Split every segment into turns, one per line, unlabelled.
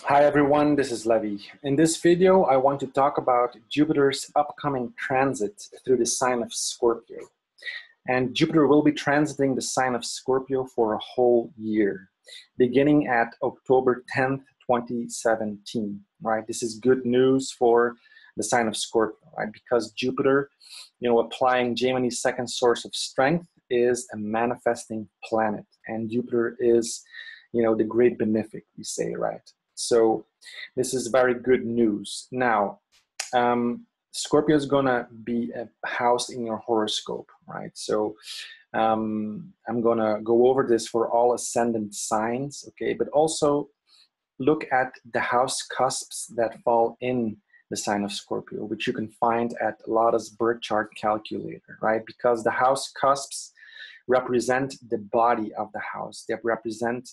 Hi everyone, this is Levi. In this video, I want to talk about Jupiter's upcoming transit through the sign of Scorpio. And Jupiter will be transiting the sign of Scorpio for a whole year, beginning at October 10th, 2017, right? This is good news for the sign of Scorpio, right? Because Jupiter, applying Gemini's second source of strength, is a manifesting planet. And Jupiter is, the great benefic, we say, right? So this is very good news. Now, Scorpio is going to be a house in your horoscope, right? So I'm going to go over this for all ascendant signs, okay? But also look at the house cusps that fall in the sign of Scorpio, which you can find at Lada's birth chart calculator, right? Because the house cusps represent the body of the house. They represent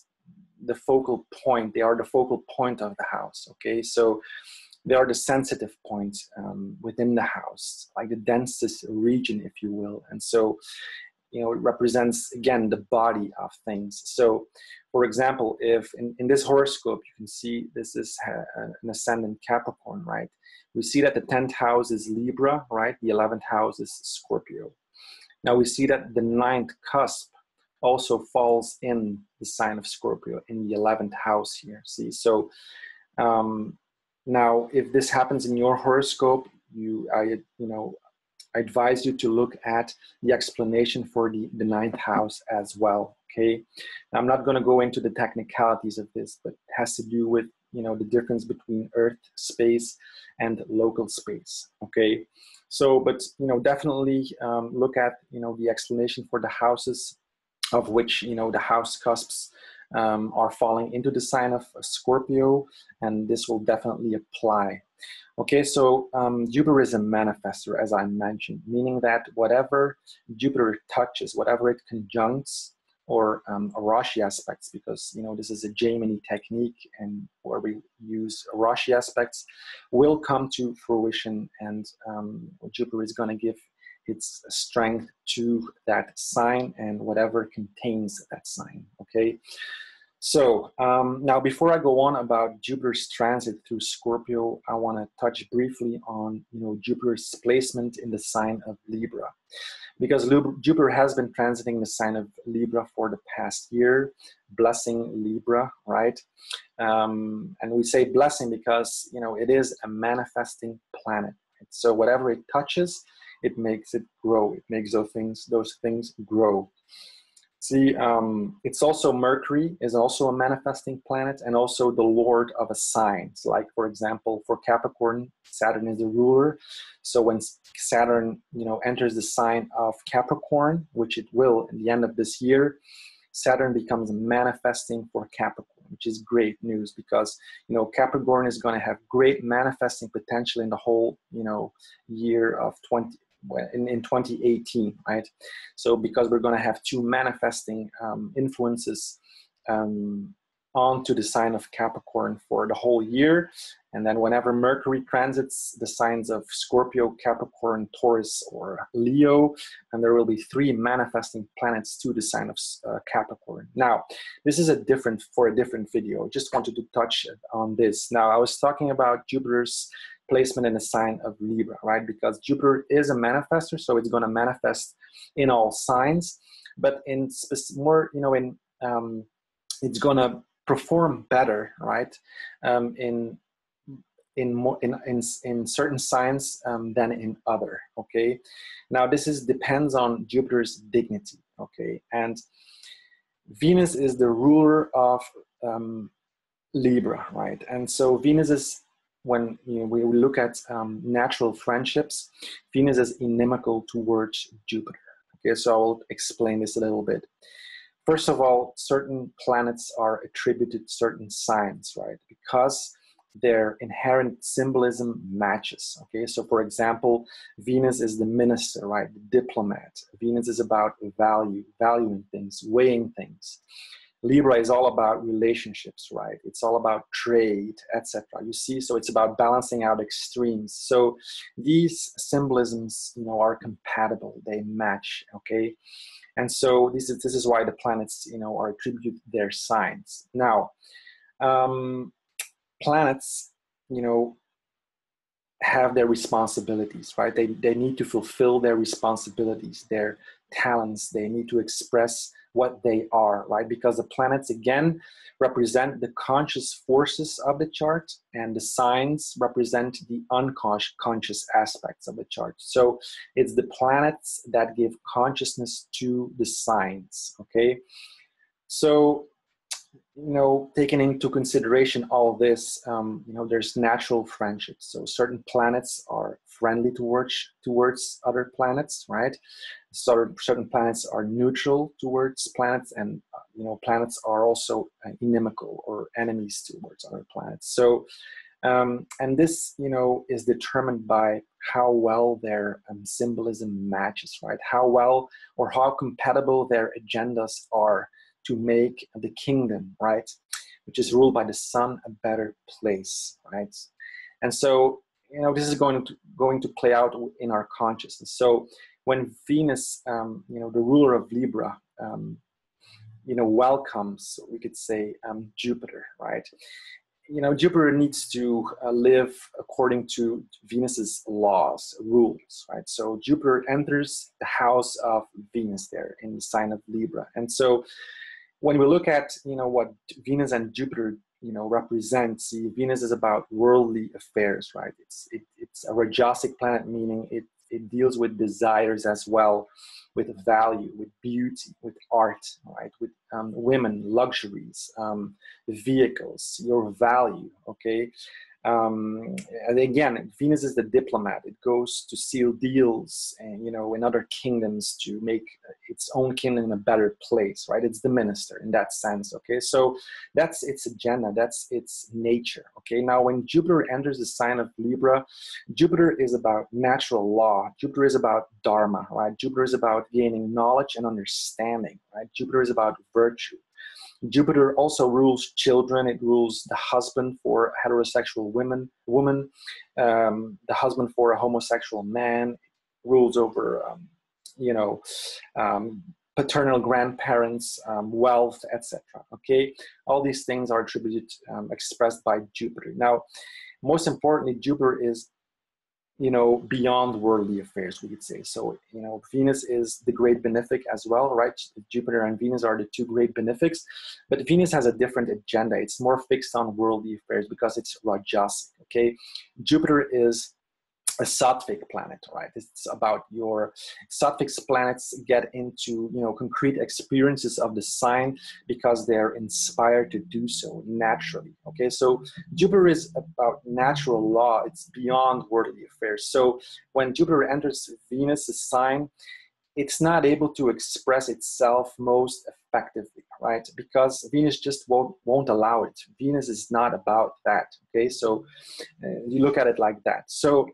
the focal point. They are the focal point of the house, okay? So they are the sensitive points within the house, like the densest region, if you will. And so, it represents, again, the body of things. So, for example, if in this horoscope, you can see this is an ascendant Capricorn, right? We see that the 10th house is Libra, right? The 11th house is Scorpio. Now we see that the 9th cusp also falls in the sign of Scorpio in the 11th house here. See, so now if this happens in your horoscope, I advise you to look at the explanation for the 9th house as well. Okay, now, I'm not going to go into the technicalities of this, but it has to do with the difference between Earth space and local space. Okay, so but definitely look at the explanation for the houses of which the house cusps are falling into the sign of Scorpio, and this will definitely apply. Okay, so Jupiter is a manifestor, as I mentioned, meaning that whatever Jupiter touches, whatever it conjuncts, or Rashi aspects, because this is a Gemini technique, and where we use Rashi aspects, will come to fruition, and Jupiter is going to give its strength to that sign and whatever contains that sign. Okay. So now, before I go on about Jupiter's transit through Scorpio, I want to touch briefly on Jupiter's placement in the sign of Libra, because Jupiter has been transiting the sign of Libra for the past year, blessing Libra, right? And we say blessing because it is a manifesting planet. Right? So whatever it touches, it makes it grow. It makes those things grow. See, it's also Mercury is also a manifesting planet, and also the lord of a sign. So like, for example, for Capricorn, Saturn is the ruler. So when Saturn, enters the sign of Capricorn, which it will at the end of this year, Saturn becomes manifesting for Capricorn, which is great news, because Capricorn is going to have great manifesting potential in the whole year of 2018, right? So because we're going to have two manifesting influences onto the sign of Capricorn for the whole year, and then whenever Mercury transits the signs of Scorpio, Capricorn, Taurus, or Leo, and there will be three manifesting planets to the sign of Capricorn. Now, this is a different video. Just wanted to touch on this. Now, I was talking about Jupiter's placement in the sign of Libra, right? Because Jupiter is a manifestor, so it's going to manifest in all signs, but in it's going to perform better, right? In certain signs than in other. Okay. Now this depends on Jupiter's dignity. Okay, and Venus is the ruler of Libra, right? And so Venus is, when we look at natural friendships, Venus is inimical towards Jupiter. Okay, so I'll explain this a little bit. First of all, certain planets are attributed certain signs, right? Because their inherent symbolism matches. Okay, so for example, Venus is the minister, right? The diplomat. Venus is about valuing things, weighing things. Libra is all about relationships, right? It's all about trade, etc. You see, so it's about balancing out extremes. So these symbolisms, are compatible. They match. Okay, and so this is why the planets, are attributed their signs. Now, planets, you know, have their responsibilities, right? They need to fulfill their responsibilities, their talents. They need to express what they are, right? Because the planets, again, represent the conscious forces of the chart, and the signs represent the unconscious aspects of the chart. So it's the planets that give consciousness to the signs, okay? So, you know, taking into consideration all this, you know, there's natural friendships. So certain planets are friendly towards other planets, right? Certain planets are neutral towards planets, and you know, planets are also inimical or enemies towards other planets. So, and this, you know, is determined by how well their symbolism matches, right? How well or how compatible their agendas are to make the kingdom, right, which is ruled by the sun, a better place, right? And so, you know, this is going to play out in our consciousness. So when Venus, you know, the ruler of Libra, you know, welcomes, we could say, Jupiter, right? You know, Jupiter needs to live according to Venus's laws, rules, right? So Jupiter enters the house of Venus there in the sign of Libra. And so when we look at, you know, what Venus and Jupiter, you know, represent, see, Venus is about worldly affairs, right? It's a Rajasic planet, meaning it deals with desires as well, with value, with beauty, with art, right? With women, luxuries, vehicles, your value, okay? And again, Venus is the diplomat. It goes to seal deals, and you know, in other kingdoms to make its own kingdom a better place, right? It's the minister in that sense, okay? So that's its agenda, that's its nature, okay? Now, when Jupiter enters the sign of Libra, Jupiter is about natural law. Jupiter is about dharma, right? Jupiter is about gaining knowledge and understanding, right? Jupiter is about virtue. Jupiter also rules children. It rules the husband for a heterosexual woman, the husband for a homosexual man. It rules over, you know, paternal grandparents, wealth, etc. Okay, all these things are attributed, expressed by Jupiter. Now, most importantly, Jupiter is, you know, beyond worldly affairs, we could say. So, you know, Venus is the great benefic as well, right? Jupiter and Venus are the two great benefics, but Venus has a different agenda. It's more fixed on worldly affairs because it's Rajasic, okay? Jupiter is a sattvic planet, right? It's about your sattvic planets get into, you know, concrete experiences of the sign because they're inspired to do so naturally, okay? So Jupiter is about natural law. It's beyond worldly affairs. So when Jupiter enters Venus's sign, it's not able to express itself most effectively, right? Because Venus just won't allow it. Venus is not about that, okay? So you look at it like that. So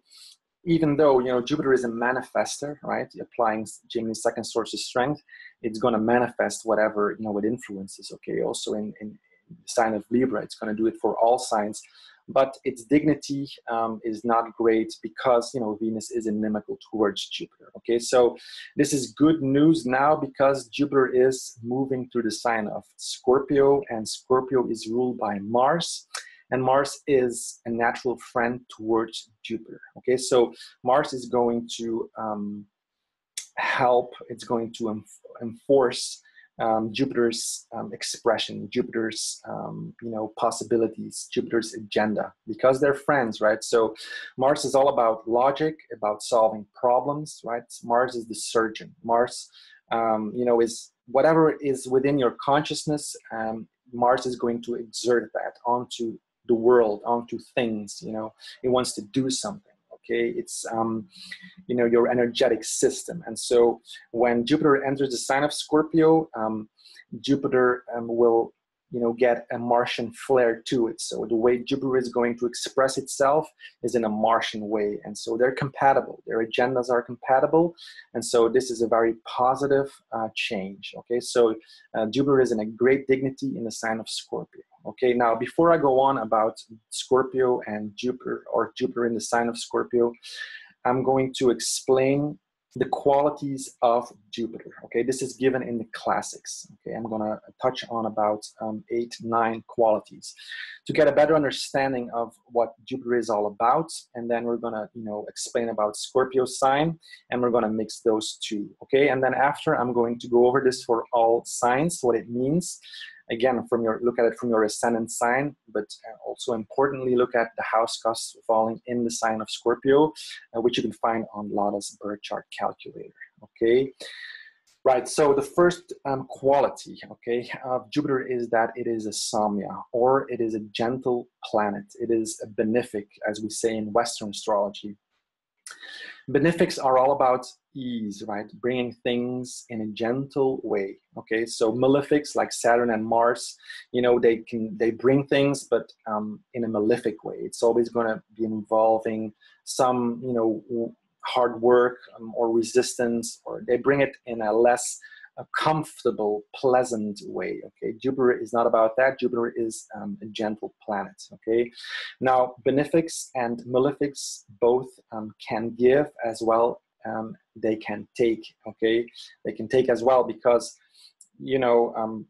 even though, you know, Jupiter is a manifester, right? Applying Gemini's second source of strength, it's going to manifest whatever, you know, it influences, okay? Also in the sign of Libra, it's going to do it for all signs. But its dignity is not great because, you know, Venus is inimical towards Jupiter, okay? So this is good news now because Jupiter is moving through the sign of Scorpio, and Scorpio is ruled by Mars. And Mars is a natural friend towards Jupiter, okay? So Mars is going to help, it's going to enforce Jupiter's expression, Jupiter's, you know, possibilities, Jupiter's agenda, because they're friends, right? So Mars is all about logic, about solving problems, right? Mars is the surgeon. Mars, you know, is whatever is within your consciousness, Mars is going to exert that onto the world, onto things, you know. It wants to do something, okay? It's, you know, your energetic system. And so when Jupiter enters the sign of Scorpio, Jupiter will, you know, get a Martian flair to it. So the way Jupiter is going to express itself is in a Martian way. And so they're compatible. Their agendas are compatible. And so this is a very positive change. Okay, so Jupiter is in a great dignity in the sign of Scorpio. Okay, now before I go on about Scorpio and Jupiter, or Jupiter in the sign of Scorpio, I'm going to explain the qualities of Jupiter. Okay, this is given in the classics. Okay, I'm gonna touch on about 8, 9 qualities to get a better understanding of what Jupiter is all about, and then we're gonna, you know, explain about Scorpio sign, and we're gonna mix those two. Okay, and then after I'm going to go over this for all signs, what it means. Again, from your look at it from your ascendant sign, but also importantly look at the house cusp falling in the sign of Scorpio, which you can find on Lada's birth chart calculator. Okay, right. So the first quality, okay, of Jupiter is that it is a samya, or it is a gentle planet. It is a benefic, as we say in Western astrology. Benefics are all about ease, right? Bringing things in a gentle way. Okay, so malefics like Saturn and Mars, you know, they bring things, but in a malefic way. It's always going to be involving some, you know, hard work or resistance, or they bring it in a less comfortable, pleasant way. Okay, Jupiter is not about that. Jupiter is a gentle planet. Okay, now benefics and malefics both can give as well. They can take. Okay, they can take as well, because, you know,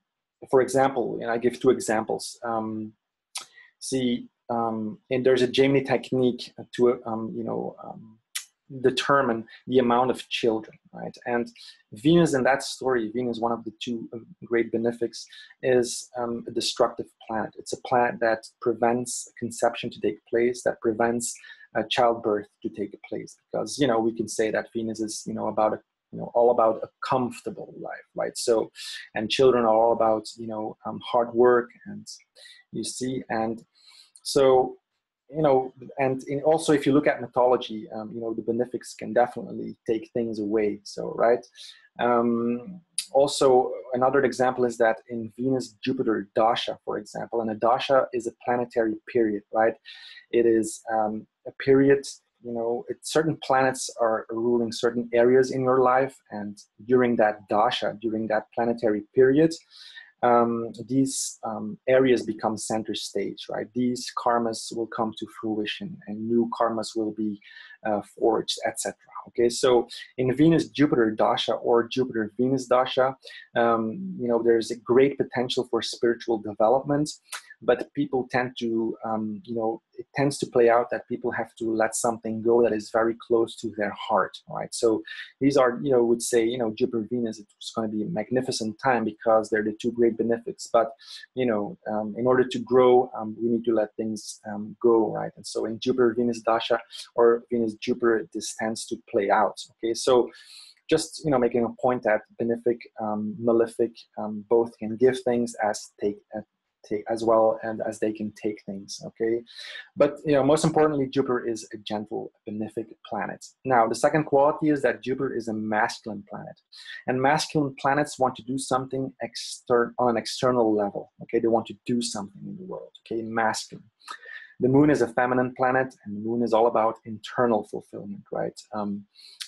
for example, and I give 2 examples. And there's a Gemini technique to determine the amount of children, right? And Venus in that story, Venus, one of the 2 great benefics, is a destructive planet. It's a planet that prevents conception to take place, that prevents childbirth to take place, because, you know, we can say that Venus is, you know, about a, you know, all about a comfortable life, right? So, and children are all about, you know, hard work, and you see, and so, you know, and also if you look at mythology, you know, the benefics can definitely take things away. So, right. Also, another example is that in Venus Jupiter Dasha, for example, and a Dasha is a planetary period, right? It is a period, you know, certain planets are ruling certain areas in your life, and during that Dasha, during that planetary period, these areas become center stage, right? These karmas will come to fruition, and new karmas will be forged, etc. Okay, so in Venus Jupiter Dasha or Jupiter Venus Dasha, you know, there's a great potential for spiritual development, but people tend to, you know, it tends to play out that people have to let something go that is very close to their heart, right? So these are, you know, would say, you know, Jupiter Venus, it's going to be a magnificent time because they're the 2 great benefics. But, you know, in order to grow, we need to let things go, right? And so in Jupiter Venus Dasha or Venus Jupiter, this tends to play out. Okay, so just, you know, making a point that benefic, malefic, both can give things as take as well, and as they can take things. Okay, but, you know, most importantly, Jupiter is a gentle benefic planet. Now, the second quality is that Jupiter is a masculine planet, and masculine planets want to do something on an external level. Okay, they want to do something in the world. Okay, masculine. The moon is a feminine planet, and the moon is all about internal fulfillment, right?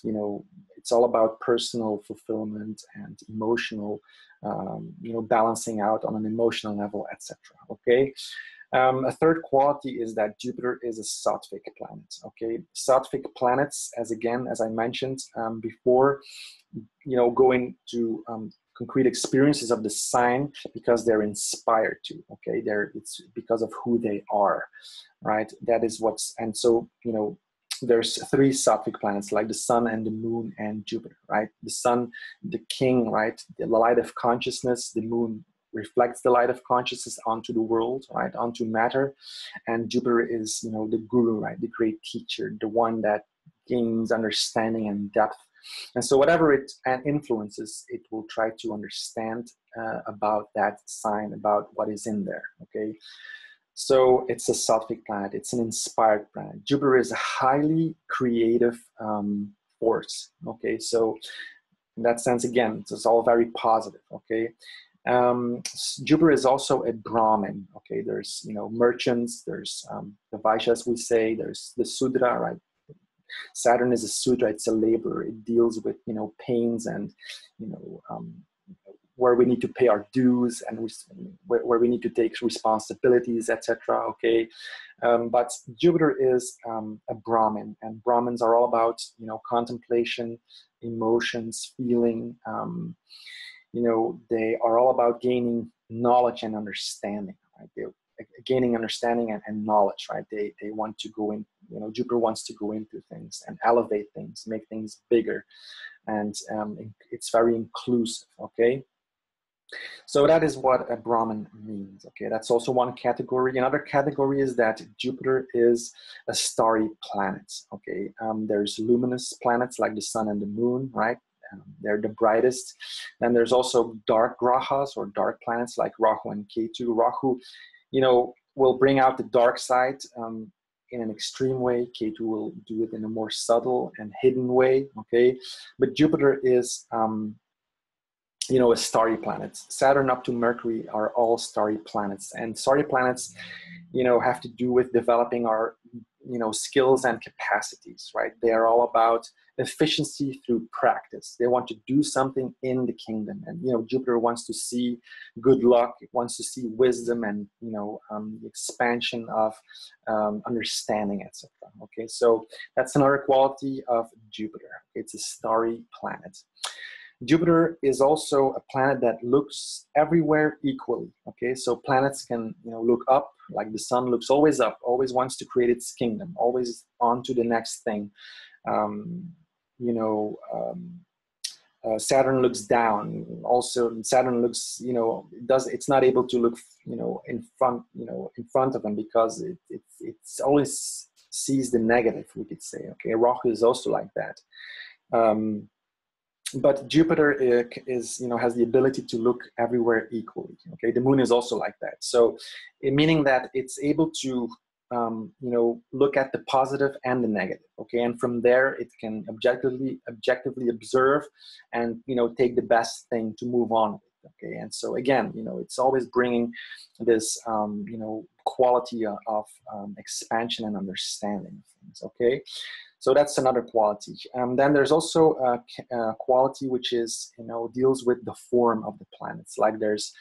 You know, it's all about personal fulfillment and emotional, you know, balancing out on an emotional level, etc. Okay. A third quality is that Jupiter is a sattvic planet. Okay, sattvic planets, as I mentioned before, you know, going to concrete experiences of the sign because they're inspired to. Okay, it's because of who they are, right? That is and so, you know, there's 3 sattvic planets like the sun and the moon and Jupiter, right? The sun, the king, right? The light of consciousness. The moon reflects the light of consciousness onto the world, right? Onto matter. And Jupiter is, you know, the guru, right? The great teacher, the one that gains understanding and depth. And so whatever it influences, it will try to understand about that sign, about what is in there, okay? So it's a sattvic planet. It's an inspired planet. Jupiter is a highly creative force, okay? So in that sense, again, it's all very positive, okay? Jupiter is also a Brahmin, okay? There's, you know, merchants, there's the Vaishyas, we say, there's the Sudra, right? Saturn is a Sudra, it's a laborer. It deals with, you know, pains and, you know, where we need to pay our dues and where we need to take responsibilities, etc. Okay, but Jupiter is a Brahmin, and Brahmins are all about, you know, contemplation, emotions, feeling. You know, they are all about gaining knowledge and understanding, right? They're gaining understanding and knowledge, right? They want to go in, you know, Jupiter wants to go into things and elevate things, make things bigger. And it's very inclusive, okay? So that is what a Brahmin means, okay? That's also one category. Another category is that Jupiter is a starry planet, okay? There's luminous planets like the sun and the moon, right? They're the brightest. Then there's also dark grahas or dark planets like Rahu and Ketu. Rahu, you know, will bring out the dark side in an extreme way. Ketu will do it in a more subtle and hidden way, okay? But Jupiter is, you know, a starry planet. Saturn up to Mercury are all starry planets. And starry planets, you know, have to do with developing our, you know, skills and capacities, right? They are all about efficiency through practice. They want to do something in the kingdom. And, you know, Jupiter wants to see good luck. It wants to see wisdom and, you know, the expansion of understanding, etc. Okay, so that's another quality of Jupiter. It's a starry planet. Jupiter is also a planet that looks everywhere equally, okay? So planets can, you know, look up, like the sun looks always up, always wants to create its kingdom, always on to the next thing. You know, Saturn looks down. Also, Saturn looks, you know, it's not able to look, you know, in front of him because it's always sees the negative, we could say, okay? Rahu is also like that. But Jupiter is, you know, has the ability to look everywhere equally. Okay, the moon is also like that. So, meaning that it's able to, you know, look at the positive and the negative. Okay, and from there it can objectively observe, and, you know, take the best thing to move on with. Okay, and so again, you know, it's always bringing this, you know, quality of expansion and understanding of things. Okay. So that's another quality. Then there's also a quality which is, you know, deals with the form of the planets. Like there's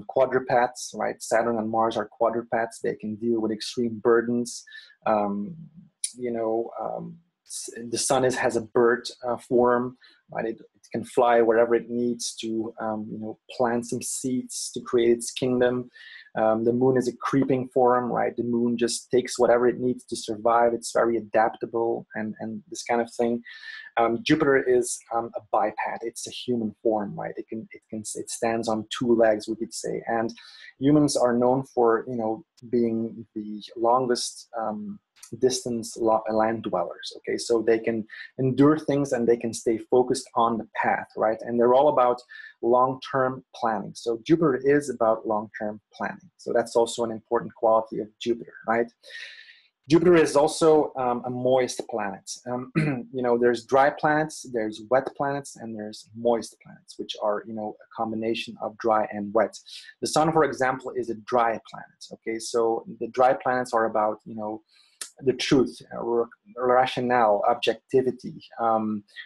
quadrupeds, right? Saturn and Mars are quadrupeds. They can deal with extreme burdens. You know, the sun has a bird form, right? It can fly wherever it needs to, you know, plant some seeds to create its kingdom. The moon is a creeping form, right? The moon just takes whatever it needs to survive. It's very adaptable and this kind of thing. Jupiter is a biped. It's a human form, right? It stands on two legs, we could say. And humans are known for, you know, being the longest distance land dwellers. Okay, so they can endure things and they can stay focused on the path, right? And they're all about long-term planning. So Jupiter is about long-term planning. So that's also an important quality of Jupiter, right? Jupiter is also a moist planet. You know, there's dry planets, there's wet planets, and there's moist planets, which are, you know, a combination of dry and wet. The sun, for example, is a dry planet. Okay, so the dry planets are about, you know, the truth, rationale, objectivity.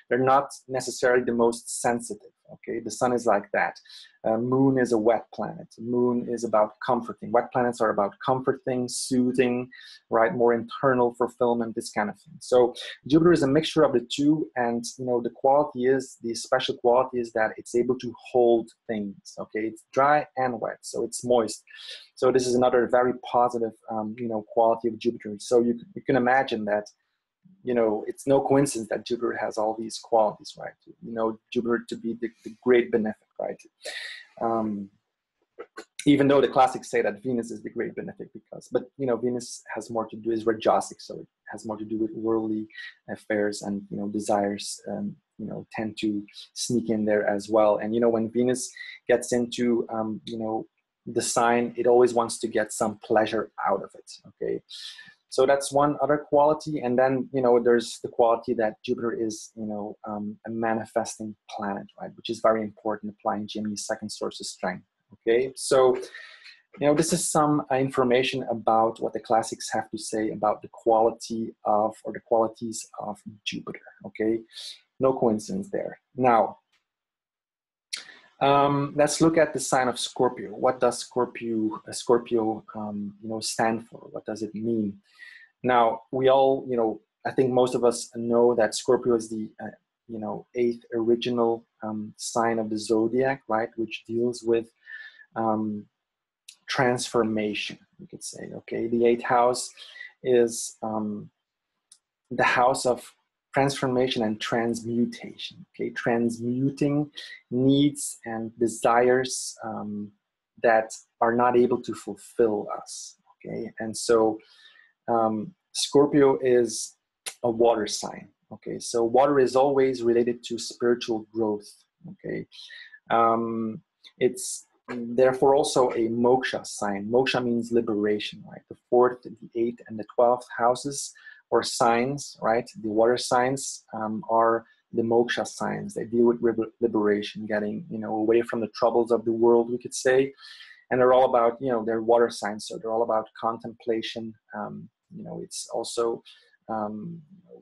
They're not necessarily the most sensitive. Okay, the sun is like that. Moon is a wet planet. Moon is about comforting. Wet planets are about comforting, soothing, right? More internal fulfillment, this kind of thing. So Jupiter is a mixture of the two, and, you know, the special quality is that it's able to hold things. Okay, it's dry and wet, so it's moist. So this is another very positive, you know, quality of Jupiter. So you can imagine that, you know, it's no coincidence that Jupiter has all these qualities, right? You know, Jupiter to be the great benefic, right? Even though the classics say that Venus is the great benefic, but, you know, Venus has more to do, is Rajasic, so it has more to do with worldly affairs, and, you know, desires, you know, tend to sneak in there as well. And, you know, when Venus gets into, you know, the sign, it always wants to get some pleasure out of it, okay? So that's one other quality. And then, you know, there's the quality that Jupiter is, you know, a manifesting planet, right? Which is very important, applying Gemini's second source of strength, okay? So, you know, this is some information about what the classics have to say about the quality of, or the qualities of Jupiter, okay? No coincidence there. Now, let's look at the sign of Scorpio. What does Scorpio you know, stand for? What does it mean? Now, we all, you know, I think most of us know that Scorpio is the you know, eighth original sign of the zodiac, right, which deals with transformation, you could say. Okay, the eighth house is the house of transformation and transmutation. Okay, transmuting needs and desires that are not able to fulfill us. Okay, and so Scorpio is a water sign. Okay, so water is always related to spiritual growth. Okay, it's therefore also a moksha sign. Moksha means liberation, right? The fourth, the eighth, and the 12th houses or signs, right? The water signs are the moksha signs. They deal with liberation, getting, you know, away from the troubles of the world, we could say. And they're all about, you know, they're water signs, so they're all about contemplation. You know, it's also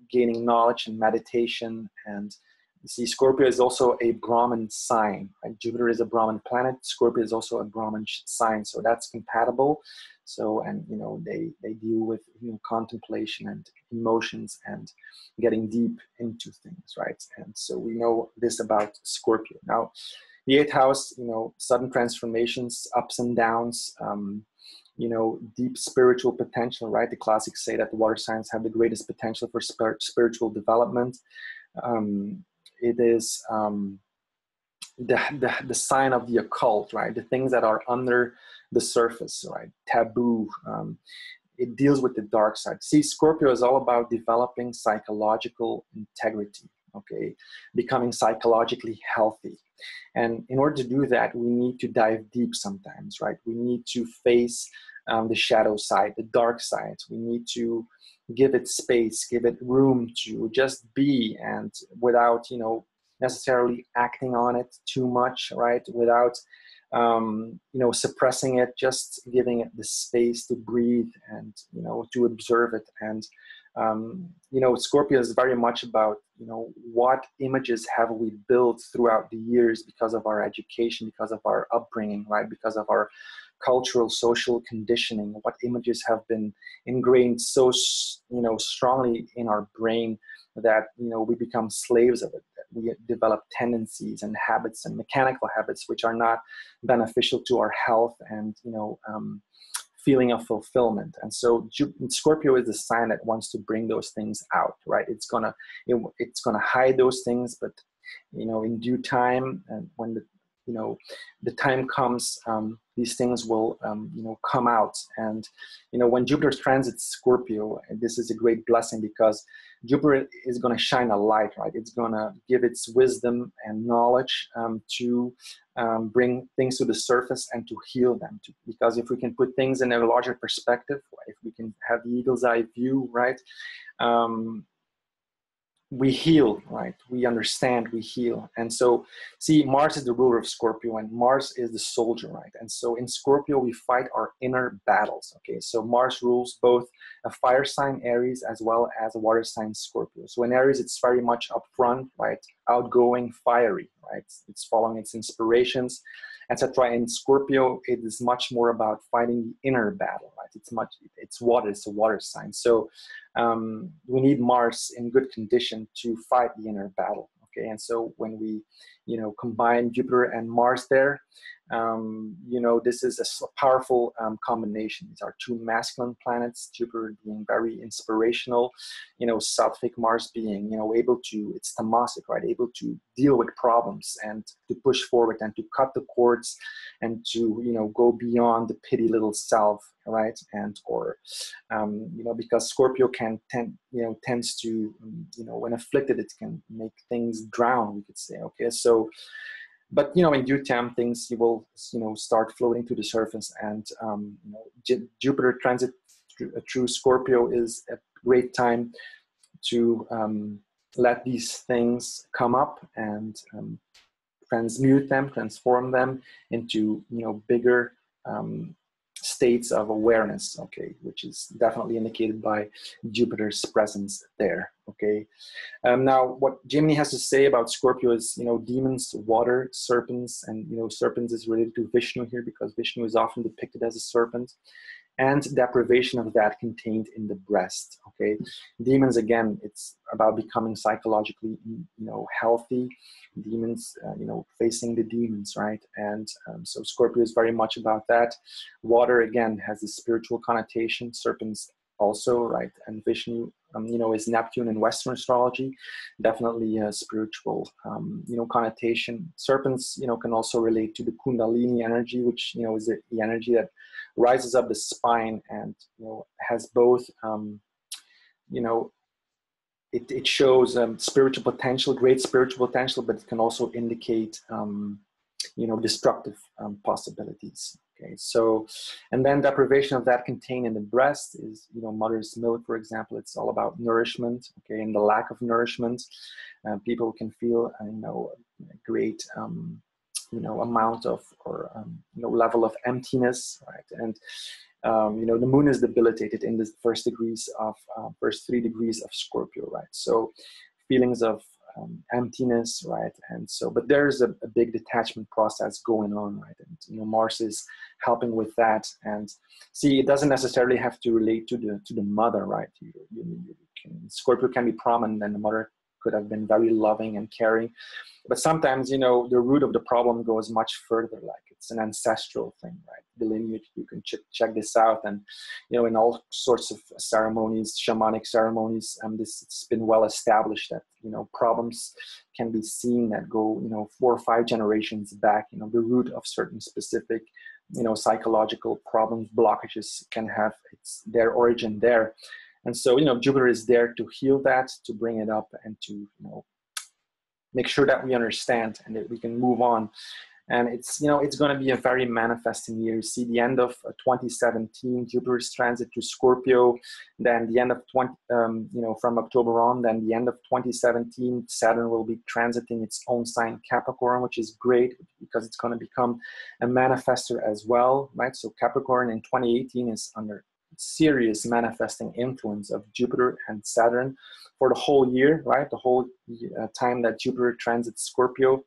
gaining knowledge and meditation. And you see, Scorpio is also a Brahman sign. Right? Jupiter is a Brahman planet. Scorpio is also a Brahman sign, so that's compatible. So, and you know, they deal with, you know, contemplation and emotions and getting deep into things, right? And so we know this about Scorpio. Now, the eighth house, you know, sudden transformations, ups and downs, you know, deep spiritual potential, right? The classics say that the water signs have the greatest potential for spiritual development. It is the sign of the occult, right? The things that are under the surface, right? Taboo. It deals with the dark side. See, Scorpio is all about developing psychological integrity, okay? Becoming psychologically healthy. And in order to do that, we need to dive deep sometimes, right? We need to face the shadow side, the dark side. We need to give it space, give it room to just be, and without, you know, necessarily acting on it too much, right? Without, you know, suppressing it, just giving it the space to breathe and, you know, to observe it. And, you know, Scorpio is very much about, you know, what images have we built throughout the years because of our education, because of our upbringing, right? Because of our cultural, social conditioning. What images have been ingrained so, you know, strongly in our brain that, you know, we become slaves of it. That we develop tendencies and habits and mechanical habits which are not beneficial to our health and, you know, feeling of fulfillment. And so Scorpio is the sign that wants to bring those things out, right? It's gonna hide those things, but, you know, in due time, and when the, you know, the time comes, these things will, you know, come out. And, you know, when Jupiter transits Scorpio, and this is a great blessing because Jupiter is going to shine a light, right? It's going to give its wisdom and knowledge to bring things to the surface and to heal them. Because if we can put things in a larger perspective, if we can have the eagle's eye view, right? We heal, right? We understand, we heal. And so, see, Mars is the ruler of Scorpio and Mars is the soldier, right? And so in Scorpio, we fight our inner battles, okay? So Mars rules both a fire sign, Aries, as well as a water sign, Scorpio. So in Aries, it's very much upfront, right? Outgoing, fiery, right? It's following its inspirations, etc. In Scorpio, it is much more about fighting the inner battle, right? It's water, it's a water sign. So we need Mars in good condition to fight the inner battle, okay? And so when we, you know, combine Jupiter and Mars there, you know, this is a powerful combination. These are two masculine planets, Jupiter being very inspirational, you know, Sattvic, Mars being, you know, able to, it's tamasic, right? Able to deal with problems and to push forward and to cut the cords and to, you know, go beyond the petty little self, right? And, or, you know, because Scorpio tends to, you know, when afflicted, it can make things drown, we could say, okay? So, but, you know, in due time, things will, you know, start floating to the surface. And, you know, Jupiter transit through Scorpio is a great time to let these things come up and transmute them, transform them into, you know, bigger states of awareness, okay, which is definitely indicated by Jupiter's presence there, okay. Now, what Gemini has to say about Scorpio is, you know, demons, water, serpents, and, you know, serpents is related to Vishnu here because Vishnu is often depicted as a serpent. and deprivation of that contained in the breast. Okay, demons, again, it's about becoming psychologically, healthy. Demons, facing the demons, right? And so Scorpio is very much about that. Water, again, has a spiritual connotation. Serpents also, right? And Vishnu, is Neptune in Western astrology, definitely a spiritual, connotation. Serpents, can also relate to the Kundalini energy, which, is the energy that rises up the spine and, has both, it shows spiritual potential, great spiritual potential, but it can also indicate, destructive possibilities. Okay, so, and then deprivation of that contained in the breast is, mother's milk, for example. It's all about nourishment. Okay, and the lack of nourishment, people can feel, a great, amount of, or level of emptiness, right? And the moon is debilitated in the first 3 degrees of Scorpio, right? So feelings of emptiness, right? And so, but there's a big detachment process going on, right? And Mars is helping with that. And see, it doesn't necessarily have to relate to the mother, right? Scorpio can be prominent, and the mother could have been very loving and caring. But sometimes, the root of the problem goes much further, like it's an ancestral thing, right? The lineage, you can check this out. And, in all sorts of ceremonies, shamanic ceremonies, it's been well established that, problems can be seen that go, 4 or 5 generations back. The root of certain specific, psychological problems, blockages can have their origin there. And so, Jupiter is there to heal that, to bring it up, and to, make sure that we understand and that we can move on. And it's, it's going to be a very manifesting year. You see the end of 2017, Jupiter's transit to Scorpio, then the end of from October on, then the end of 2017, Saturn will be transiting its own sign, Capricorn, which is great because it's going to become a manifestor as well, right? So Capricorn in 2018 is under serious manifesting influence of Jupiter and Saturn for the whole year, right? The whole time that Jupiter transits Scorpio,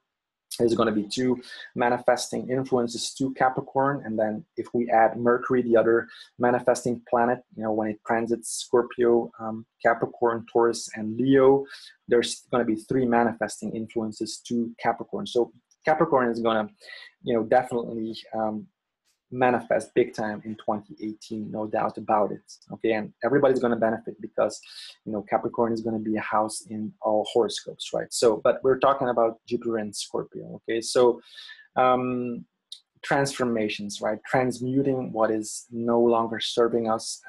there's going to be 2 manifesting influences to Capricorn. And then if we add Mercury, the other manifesting planet, when it transits Scorpio, Capricorn, Taurus, and Leo, there's going to be 3 manifesting influences to Capricorn. So Capricorn is going to, definitely manifest big time in 2018, no doubt about it. Okay, and everybody's going to benefit because Capricorn is going to be a house in all horoscopes, right? So, but we're talking about Jupiter and Scorpio. Okay, so transformations, right? Transmuting what is no longer serving us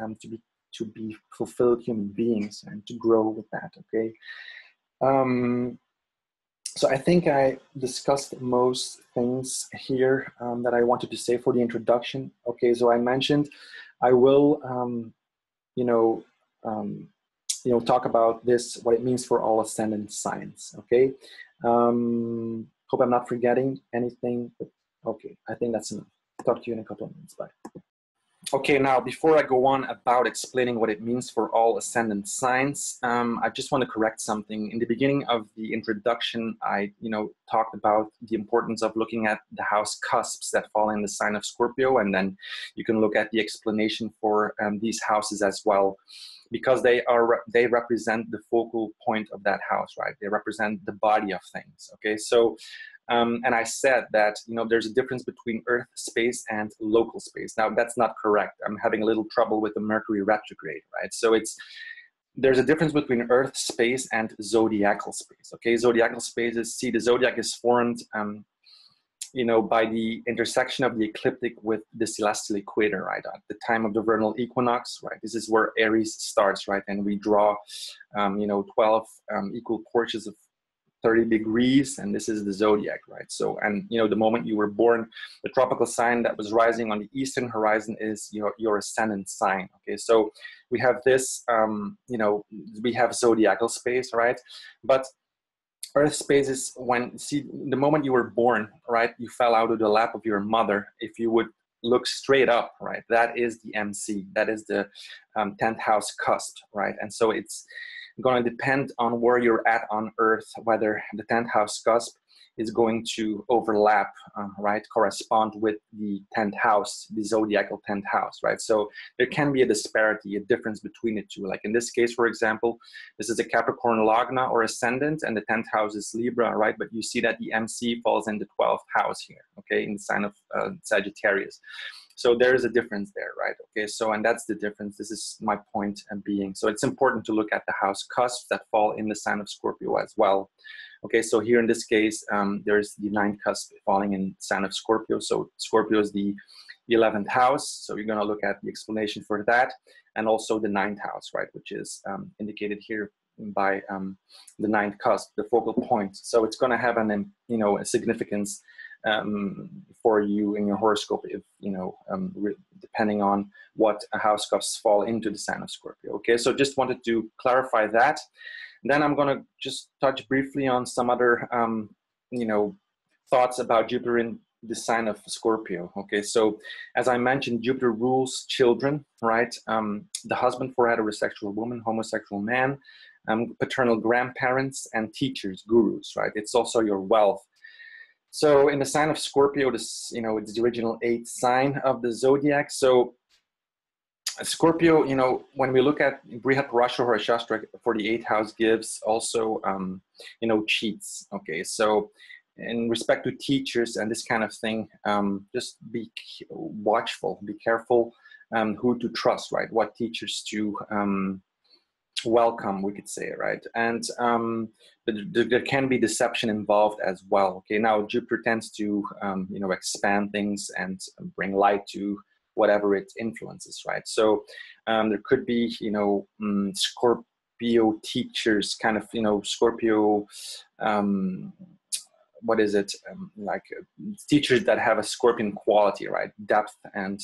to be fulfilled human beings and to grow with that. Okay. So I think I discussed most things here that I wanted to say for the introduction. Okay, so I mentioned I will, talk about this, what it means for all ascendant signs. Okay, hope I'm not forgetting anything. But okay, I think that's enough. Talk to you in a couple of minutes. Bye. Okay, now before I go on about explaining what it means for all ascendant signs, I just want to correct something. In the beginning of the introduction, I talked about the importance of looking at the house cusps that fall in the sign of Scorpio, and then you can look at the explanation for these houses as well, because they represent the focal point of that house, right? They represent the body of things. Okay, so. And I said that, there's a difference between Earth space and local space. Now, that's not correct. I'm having a little trouble with the Mercury retrograde, right? So there's a difference between Earth space and zodiacal space, okay? Zodiacal space is, the zodiac is formed, by the intersection of the ecliptic with the celestial equator, right? At the time of the vernal equinox, right? This is where Aries starts, right? And we draw, 12 equal portions of 30 degrees, and this is the zodiac, right? So, and the moment you were born, the tropical sign that was rising on the eastern horizon is your ascendant sign. Okay, so we have this, we have zodiacal space, right? But Earth space is the moment you were born, right? You fell out of the lap of your mother. If you would look straight up, right? That is the MC. That is the 10th house cusp, right? And so it's going to depend on where you're at on Earth, whether the 10th house cusp is going to overlap, right, correspond with the 10th house, the zodiacal 10th house, right? So there can be a disparity, a difference between the two. Like in this case, for example, this is a Capricorn Lagna or Ascendant, and the 10th house is Libra, right? But you see that the MC falls in the 12th house here, okay, in the sign of Sagittarius. So there is a difference there, right? Okay, so, and that's the difference. This is my point being. So it's important to look at the house cusps that fall in the sign of Scorpio as well. Okay, so here in this case, there's the 9th cusp falling in sign of Scorpio. So Scorpio is the 11th house. So you're going to look at the explanation for that. And also the 9th house, right, which is indicated here by the 9th cusp, the focal point. So it's going to have an, you know, a significance for you in your horoscope, if, you know, depending on what house cusps fall into the sign of Scorpio. Okay, so just wanted to clarify that. Then I'm going to just touch briefly on some other, you know, thoughts about Jupiter in the sign of Scorpio. Okay, so as I mentioned, Jupiter rules children, right? The husband for heterosexual woman, homosexual man, paternal grandparents, and teachers, gurus, right? It's also your wealth. So in the sign of Scorpio, this, you know, it's the original 8th sign of the zodiac. So Scorpio, you know, when we look at Brihat Parashara Shastra for the 8th house gives also, you know, cheats. Okay, so in respect to teachers and this kind of thing, just be watchful, be careful who to trust, right? What teachers to welcome, we could say, right? And there can be deception involved as well. Okay, now Jupiter tends to, you know, expand things and bring light to whatever it influences, right? So there could be, you know, Scorpio teachers, kind of, you know, Scorpio, what is it, like teachers that have a Scorpion quality, right? Depth and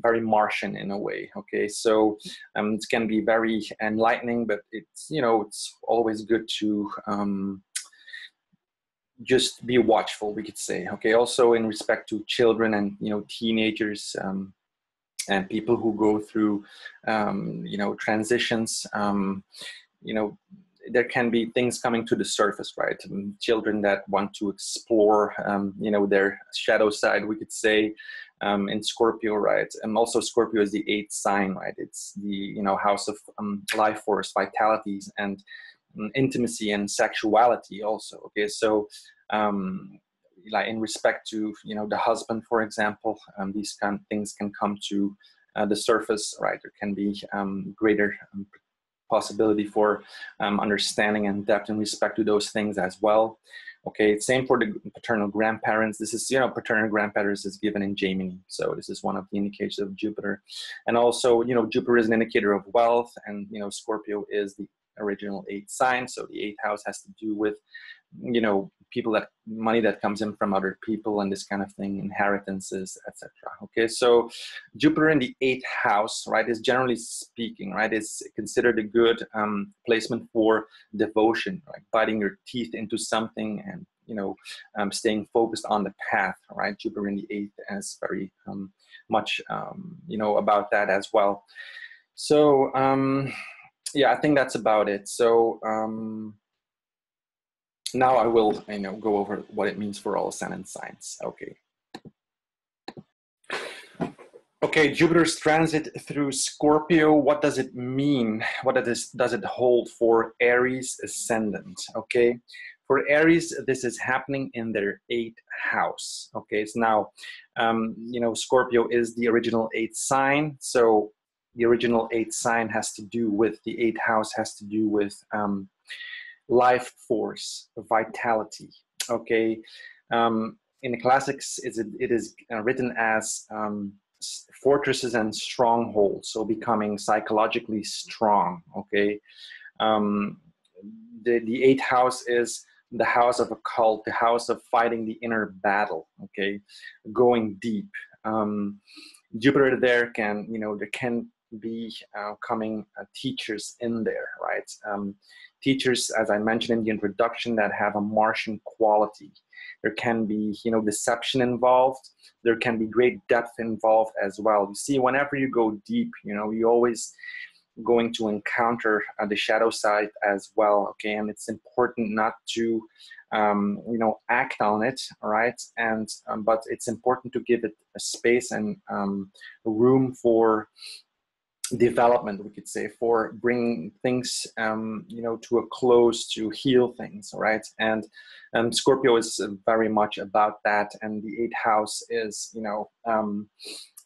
very Martian in a way. Okay, so it can be very enlightening, but it's, you know, it's always good to just be watchful, we could say. Okay, also in respect to children and, you know, teenagers and people who go through, you know, transitions, you know, there can be things coming to the surface, right? Children that want to explore, you know, their shadow side, we could say, in Scorpio, right? And also Scorpio is the 8th sign, right? It's the, you know, house of life force, vitality, and intimacy and sexuality also. Okay, so like in respect to, you know, the husband, for example, these kind of things can come to the surface, right? There can be greater possibility for understanding and depth in respect to those things as well. Okay, same for the paternal grandparents. This is, you know, paternal grandparents is given in Gemini. So this is one of the indications of Jupiter. And also, you know, Jupiter is an indicator of wealth, and, you know, Scorpio is the original 8th sign. So the 8th house has to do with, you know, people, that money that comes in from other people and this kind of thing, inheritances, etc. Okay, so Jupiter in the 8th house, right, is generally speaking, right, is considered a good placement for devotion, like biting your teeth into something and, you know, staying focused on the path, right? Jupiter in the 8th is very much, you know, about that as well. So yeah, I think that's about it. So now I will, you know, go over what it means for all ascendant signs. Okay. Okay, Jupiter's transit through Scorpio, what does it mean? What does it hold for Aries ascendant? Okay, for Aries, this is happening in their 8th house. Okay, so now, you know, Scorpio is the original 8th sign. So the original 8th sign has to do with, the 8th house has to do with life force, vitality. Okay, in the classics, it is written as fortresses and strongholds, so becoming psychologically strong. Okay, the 8th house is the house of occult, the house of fighting the inner battle. Okay, going deep. Jupiter there can, you know, there can be coming teachers in there, right? Teachers, as I mentioned in the introduction, that have a Martian quality. There can be, you know, deception involved. There can be great depth involved as well. You see, whenever you go deep, you know, you always going to encounter the shadow side as well, okay? And it's important not to, you know, act on it, all right? And but it's important to give it a space and room for development, we could say, for bringing things, you know, to a close, to heal things, all right? And Scorpio is very much about that, and the 8th house is, you know,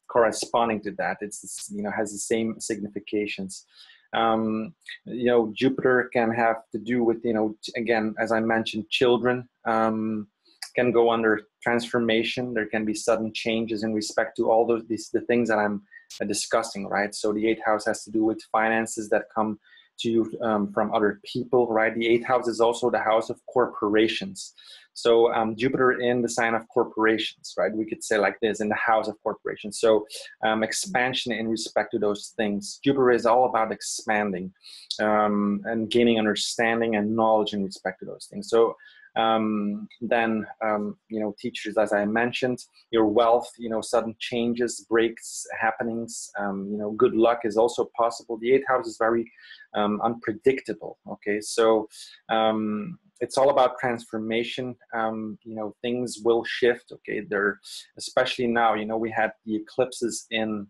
corresponding to that. It's, you know, has the same significations. You know, Jupiter can have to do with, you know, again, as I mentioned, children can go under transformation. There can be sudden changes in respect to all those the things that I'm discussing, right? So the 8th house has to do with finances that come to you from other people, right? The 8th house is also the house of corporations. So Jupiter in the sign of corporations, right? We could say like this, in the house of corporations. So expansion in respect to those things. Jupiter is all about expanding and gaining understanding and knowledge in respect to those things. So then, you know, teachers, as I mentioned, your wealth, you know, sudden changes, breaks, happenings, you know, good luck is also possible. The 8th house is very unpredictable, okay? So it's all about transformation. You know, things will shift, okay? They're, especially now, you know, we had the eclipses in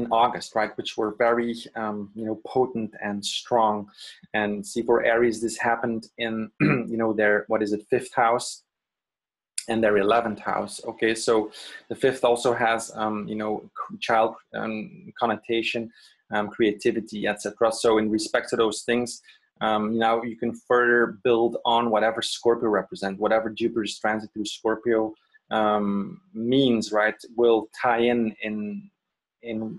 August, right, which were very, you know, potent and strong. And see, for Aries, this happened in, you know, their, what is it, 5th house and their 11th house. Okay, so the 5th also has, you know, child connotation, creativity, etc. So in respect to those things, now you can further build on whatever Scorpio represents, whatever Jupiter's transit through Scorpio means, right, will tie in,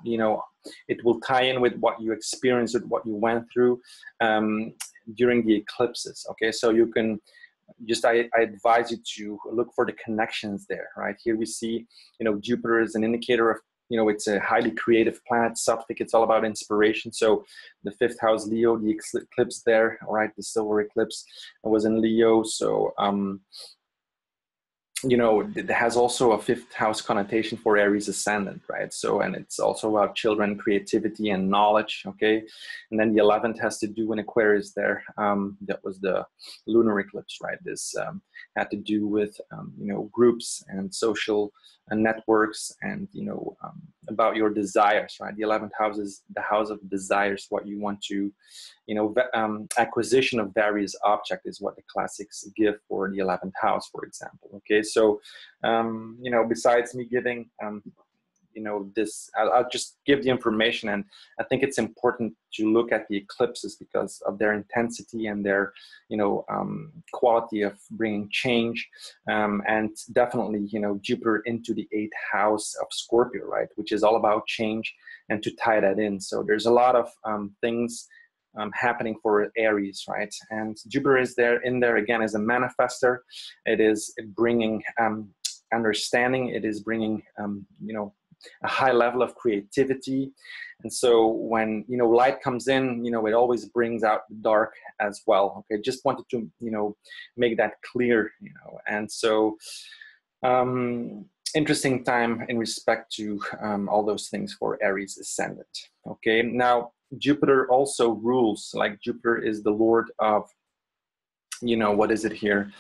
you know, it will tie in with what you experienced, with what you went through during the eclipses. Okay, so you can just, I advise you to look for the connections there, right? Here we see, you know, Jupiter is an indicator of, you know, it's a highly creative planet, Sophic, it's all about inspiration. So the 5th house Leo, the eclipse there, all right, the silver eclipse was in Leo. So you know, it has also a 5th house connotation for Aries Ascendant, right? So, and it's also about children, creativity, and knowledge, okay? And then the 11th has to do in Aquarius there. That was the lunar eclipse, right? This had to do with, you know, groups and social networks and, you know, about your desires, right? The 11th house is the house of desires, what you want to, you know, acquisition of various objects is what the classics give for the 11th house, for example. Okay, so you know, besides me giving you know, this, I'll just give the information, and I think it's important to look at the eclipses because of their intensity and their, you know, quality of bringing change, and definitely, you know, Jupiter into the 8th house of Scorpio, right, which is all about change, and to tie that in. So there's a lot of things happening for Aries, right? And Jupiter is there in there again as a manifester. It is bringing understanding. It is bringing, you know, a high level of creativity. And so when, you know, light comes in, you know, it always brings out the dark as well. Okay, just wanted to, you know, make that clear, you know. And so interesting time in respect to all those things for Aries Ascendant. Okay, now Jupiter also rules, like Jupiter is the lord of, you know, what is it here?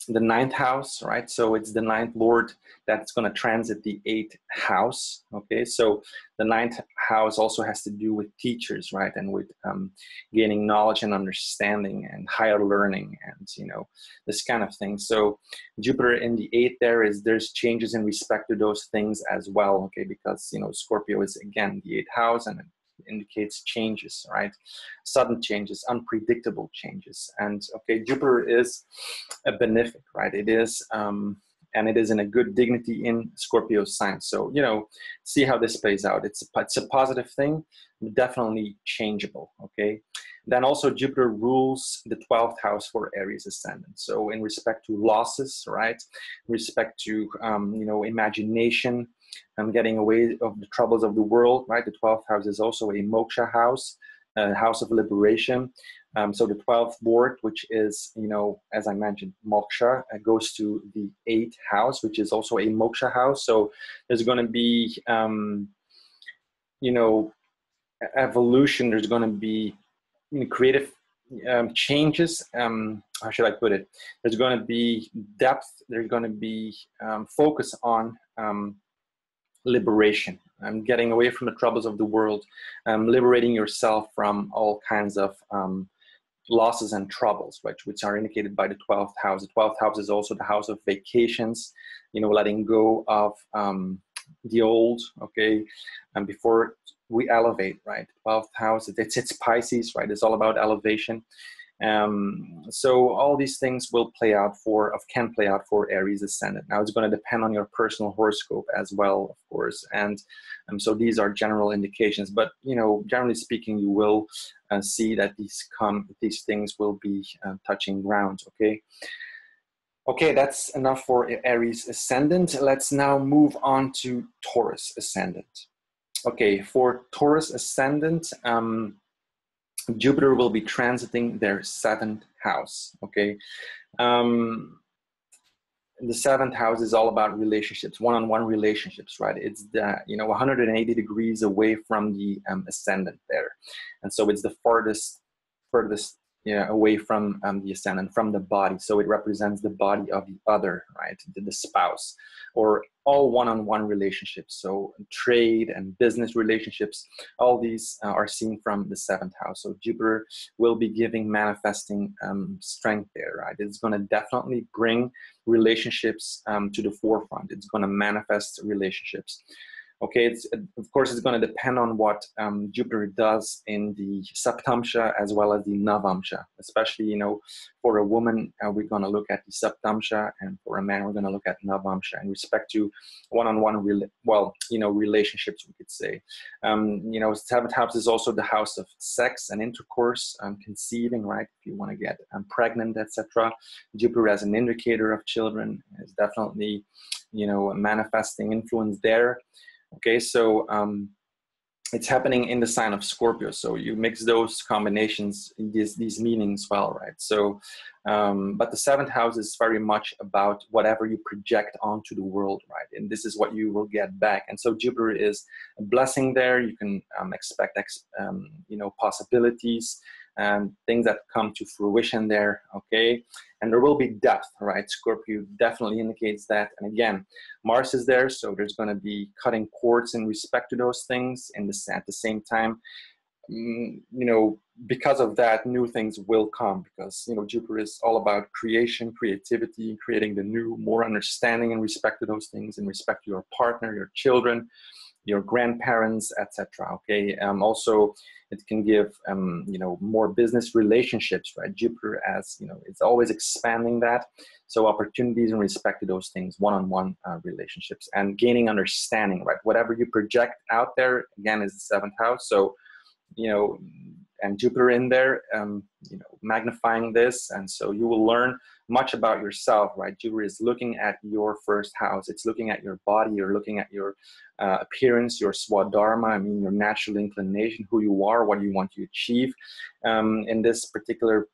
The 9th house, right? So it's the 9th lord that's going to transit the 8th house. Okay, so the 9th house also has to do with teachers, right? And with gaining knowledge and understanding and higher learning and, you know, this kind of thing. So Jupiter in the 8th there's changes in respect to those things as well. Okay, because, you know, Scorpio is again the 8th house, and indicates changes, right? Sudden changes, unpredictable changes. And okay, Jupiter is a benefic, right? It is, and it is in a good dignity in Scorpio sign. So, you know, see how this plays out. It's a positive thing, but definitely changeable, okay? Then also Jupiter rules the 12th house for Aries Ascendant. So in respect to losses, right? In respect to, you know, imagination, getting away of the troubles of the world, right? The 12th house is also a moksha house, a house of liberation. So the 12th board, which is, you know, as I mentioned, moksha, goes to the 8th house, which is also a moksha house. So there's going to be, you know, evolution. There's going to be creative changes. How should I put it? There's going to be depth. There's going to be focus on liberation. Getting away from the troubles of the world, liberating yourself from all kinds of losses and troubles, right, which are indicated by the 12th house. The 12th house is also the house of vacations, letting go of the old, okay, and before we elevate, right? 12th house, it's Pisces, right? It's all about elevation. So all these things will can play out for Aries Ascendant. Now it's going to depend on your personal horoscope as well, of course, and so these are general indications. But generally speaking, you will see that these things will be touching ground. Okay, that's enough for Aries Ascendant. Let's now move on to Taurus Ascendant. Okay, for Taurus Ascendant, Jupiter will be transiting their 7th house, okay? The 7th house is all about relationships, one-on-one relationships, right? It's the, 180 degrees away from the ascendant there. And so it's the furthest away from the ascendant, from the body. So it represents the body of the other, right? The spouse, or all one-on-one relationships. So trade and business relationships, all these are seen from the 7th house. So Jupiter will be giving manifesting strength there, right? It's going to definitely bring relationships to the forefront. It's going to manifest relationships. Okay, of course, it's going to depend on what Jupiter does in the Saptamsha as well as the Navamsha. Especially, for a woman, we're going to look at the Saptamsha, and for a man, we're going to look at Navamsha in respect to one-on-one, relationships, we could say. 7th house is also the house of sex and intercourse, conceiving, right? If you want to get pregnant, etc. Jupiter as an indicator of children is definitely, a manifesting influence there. Okay, so it's happening in the sign of Scorpio. So you mix those combinations, these meanings well, right? So, but the 7th house is very much about whatever you project onto the world, right? And this is what you will get back. And so Jupiter is a blessing there. You can expect, possibilities and things that come to fruition there, okay? And there will be depth, right? Scorpio definitely indicates that. And again, Mars is there, so there's going to be cutting cords in respect to those things. At the same time, because of that, new things will come, because Jupiter is all about creation, creativity, creating the new, more understanding in respect to those things, in respect to your partner, your children, your grandparents, etc. Okay. Also, it can give more business relationships, right? Jupiter, as it's always expanding that. So opportunities in respect to those things, one-on-one relationships, and gaining understanding, right? Whatever you project out there, again, is the 7th house. So and Jupiter in there, magnifying this, and so you will learn much about yourself, right? Jupiter is looking at your 1st house. It's looking at your body. You're looking at your appearance, your swadharma, your natural inclination, who you are, what you want to achieve in this particular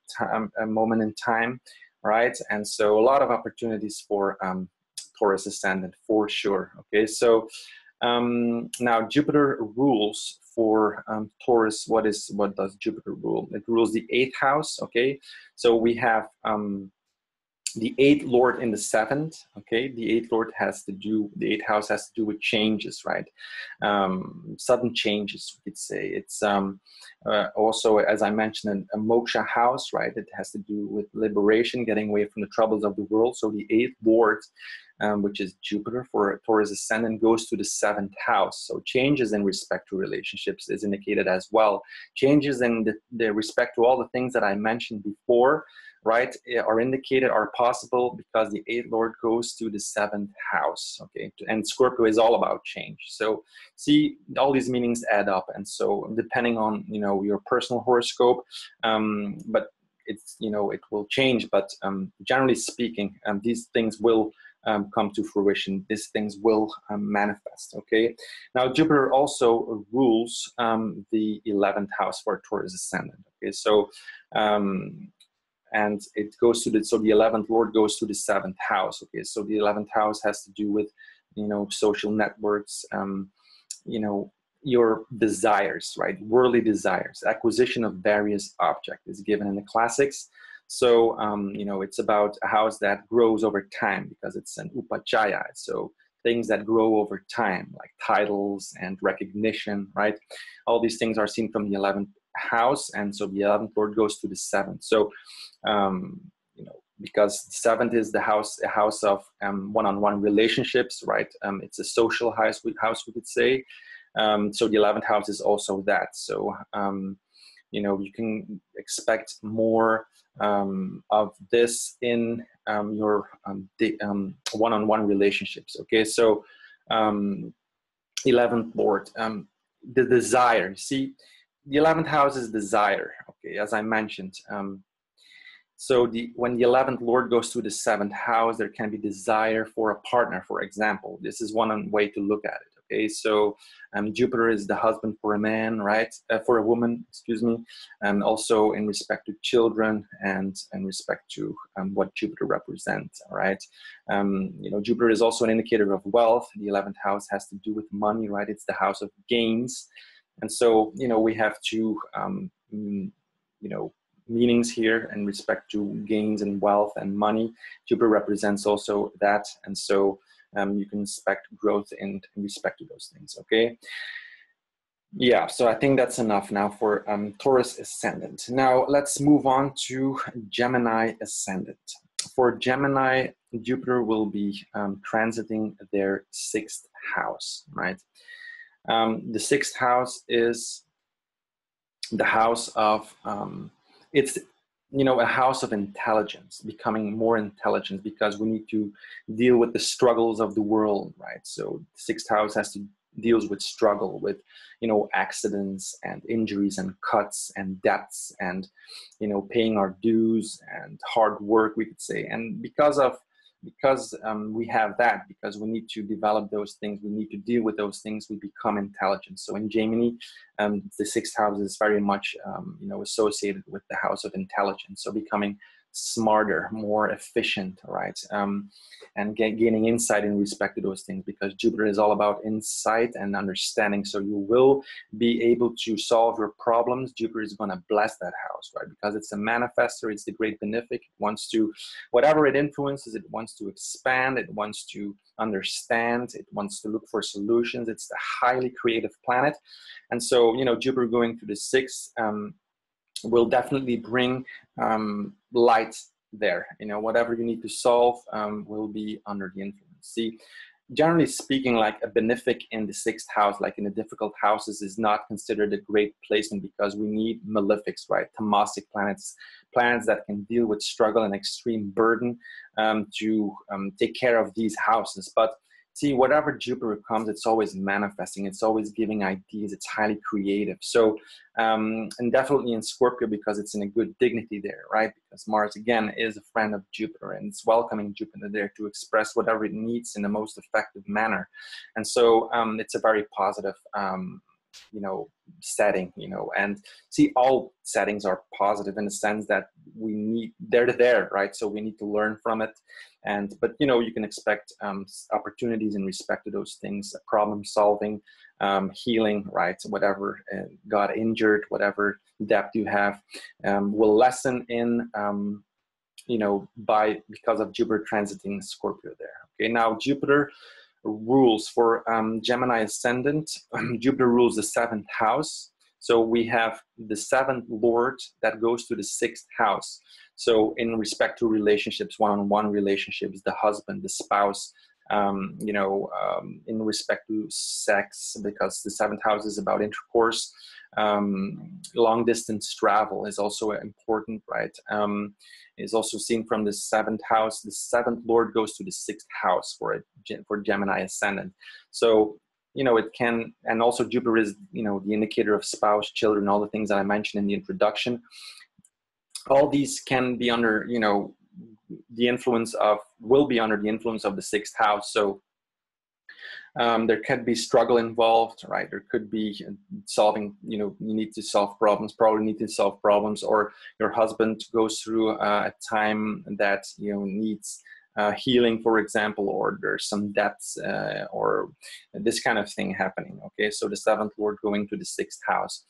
moment in time, right? And so a lot of opportunities for Taurus Ascendant, for sure. Okay, so now Jupiter rules for Taurus. What does Jupiter rule? It rules the 8th house. Okay, so we have the 8th lord in the 7th. Okay, the 8th house has to do with changes, right? Sudden changes, we could say. It's also, as I mentioned, a moksha house, right? It has to do with liberation, getting away from the troubles of the world. So the 8th lord, which is Jupiter for Taurus Ascendant, goes to the 7th house. So changes in respect to relationships is indicated as well. Changes in the respect to all the things that I mentioned before, right, are indicated, are possible, because the 8th lord goes to the 7th house, okay? And Scorpio is all about change. So see, all these meanings add up. And so depending on, your personal horoscope, but it's, it will change. But generally speaking, these things will come to fruition. These things will manifest, okay? Now, Jupiter also rules the 11th house for Taurus Ascendant, okay? So, and it goes to the 11th lord goes to the 7th house. Okay, so the 11th house has to do with social networks, your desires, right? Worldly desires, acquisition of various objects is given in the classics. So, you know, it's about a house that grows over time because it's an upachaya. So things that grow over time, like titles and recognition, right? All these things are seen from the 11th house. And so the 11th lord goes to the 7th. So, you know, because the 7th is the house, a house of one-on-one relationships, right? It's a social house, we could say. So the 11th house is also that. So, you know, you can expect more of this in your one-on-one relationships. Okay, so 11th lord, the desire. See, the 11th house is desire. Okay, as I mentioned. So when the 11th lord goes to the 7th house, there can be desire for a partner, for example. This is one way to look at it. Okay, so Jupiter is the husband for a man, right? For a woman, excuse me. And also in respect to children and in respect to what Jupiter represents, all right? You know, Jupiter is also an indicator of wealth. The 11th house has to do with money, right? It's the house of gains. And so, you know, we have two, you know, meanings here in respect to gains and wealth and money. Jupiter represents also that. And so you can expect growth in respect to those things, okay? Yeah, so I think that's enough now for Taurus Ascendant. Now let's move on to Gemini Ascendant. For Gemini, Jupiter will be transiting their 6th house, right? The 6th house is the house of, it's, you know, a house of intelligence, becoming more intelligent, because we need to deal with the struggles of the world, right? So the 6th house has to deals with struggle, with, you know, accidents and injuries and cuts and debts and, you know, paying our dues and hard work, we could say. And because we have that, because we need to develop those things, we need to deal with those things, we become intelligent. So in Gemini, the 6th house is very much, you know, associated with the house of intelligence. So becoming smarter, more efficient, right? And gaining insight in respect to those things, because Jupiter is all about insight and understanding. So you will be able to solve your problems. Jupiter is going to bless that house, right? Because it's a manifestor, it's the great benefic. It wants to, whatever it influences, it wants to expand, it wants to understand, it wants to look for solutions. It's a highly creative planet. And so, you know, Jupiter going to the 6th will definitely bring light there. You know, whatever you need to solve will be under the influence. See, generally speaking, like a benefic in the 6th house, like in the difficult houses, is not considered a great placement, because we need malefics, right? Tamasic planets, planets that can deal with struggle and extreme burden to take care of these houses. But see, whatever Jupiter comes, it's always manifesting. It's always giving ideas. It's highly creative. So, and definitely in Scorpio, because it's in a good dignity there, right? Because Mars, again, is a friend of Jupiter, and it's welcoming Jupiter there to express whatever it needs in the most effective manner. And so it's a very positive, you know, setting, you know. And see, all settings are positive in the sense that we need, they're there, right? So we need to learn from it. And but you know, you can expect opportunities in respect to those things, problem solving, healing, right? Whatever got injured, whatever debt you have, will lessen in, you know, because of Jupiter transiting Scorpio there. Okay, now Jupiter rules for Gemini Ascendant. Jupiter rules the 7th house. So we have the 7th lord that goes to the 6th house. So in respect to relationships, one-on-one relationships, the husband, the spouse, you know, in respect to sex, because the 7th house is about intercourse. Long distance travel is also important, right? Is also seen from the 7th house. The 7th lord goes to the 6th house for Gemini Ascendant. So, you know, it can, and also Jupiter is, you know, the indicator of spouse, children, all the things that I mentioned in the introduction. All these can be under, you know, will be under the influence of the 6th house. So there could be struggle involved, right? There could be solving, you know, you need to solve problems, probably need to solve problems, or your husband goes through a time that, you know, needs healing, for example, or there's some debts or this kind of thing happening. Okay, so the seventh lord going to the sixth house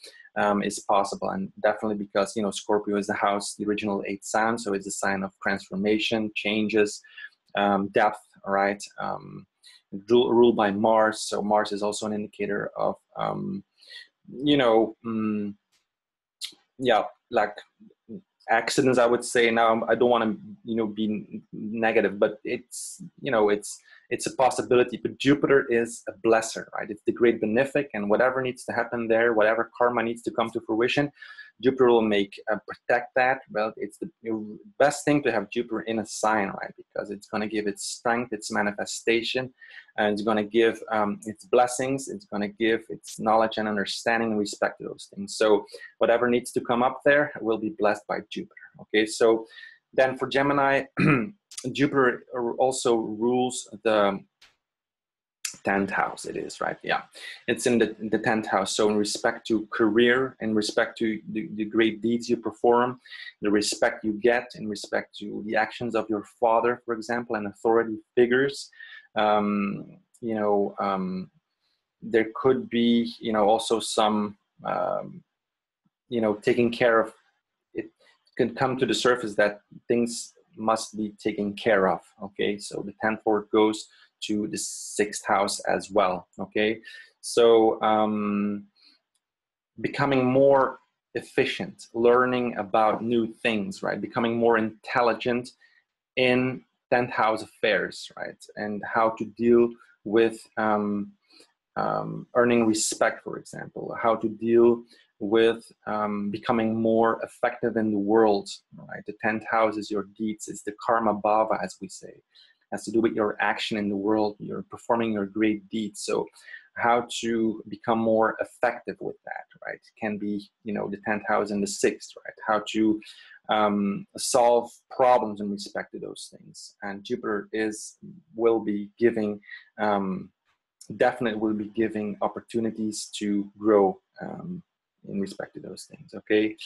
is possible, and definitely because, you know, Scorpio is the house, the original eighth sign, so it's a sign of transformation, changes, depth, right? Ruled by Mars, so Mars is also an indicator of you know, yeah, like accidents, I would say. Now, I don't want to, you know, be negative, but it's, you know, it's a possibility. But Jupiter is a blesser, right? It's the great benefic, and whatever needs to happen there, whatever karma needs to come to fruition, Jupiter will make protect that. Well, it's the best thing to have Jupiter in a sign, right? Because it's going to give its strength, its manifestation, and it's going to give its blessings. It's going to give its knowledge and understanding in respect to those things. So whatever needs to come up there will be blessed by Jupiter. Okay, so then for Gemini, Jupiter also rules the 10th house. It is, right? Yeah, it's in the 10th house. So in respect to career, in respect to the great deeds you perform, the respect you get, in respect to the actions of your father, for example, and authority figures, you know, there could be, you know, also some, you know, taking care of it. Can come to the surface that things must be taken care of. Okay, so the 10th lord goes to the sixth house as well. Okay, so becoming more efficient, learning about new things, right? Becoming more intelligent in 10th house affairs, right? And how to deal with earning respect, for example, how to deal with becoming more effective in the world, right? The 10th house is your deeds, it's the karma bhava, as we say. It has to do with your action in the world, you're performing your great deeds. So how to become more effective with that, right? It can be, you know, the 10th house and the sixth, right? How to solve problems in respect to those things. And Jupiter will be giving, definitely will be giving opportunities to grow in respect to those things. Okay,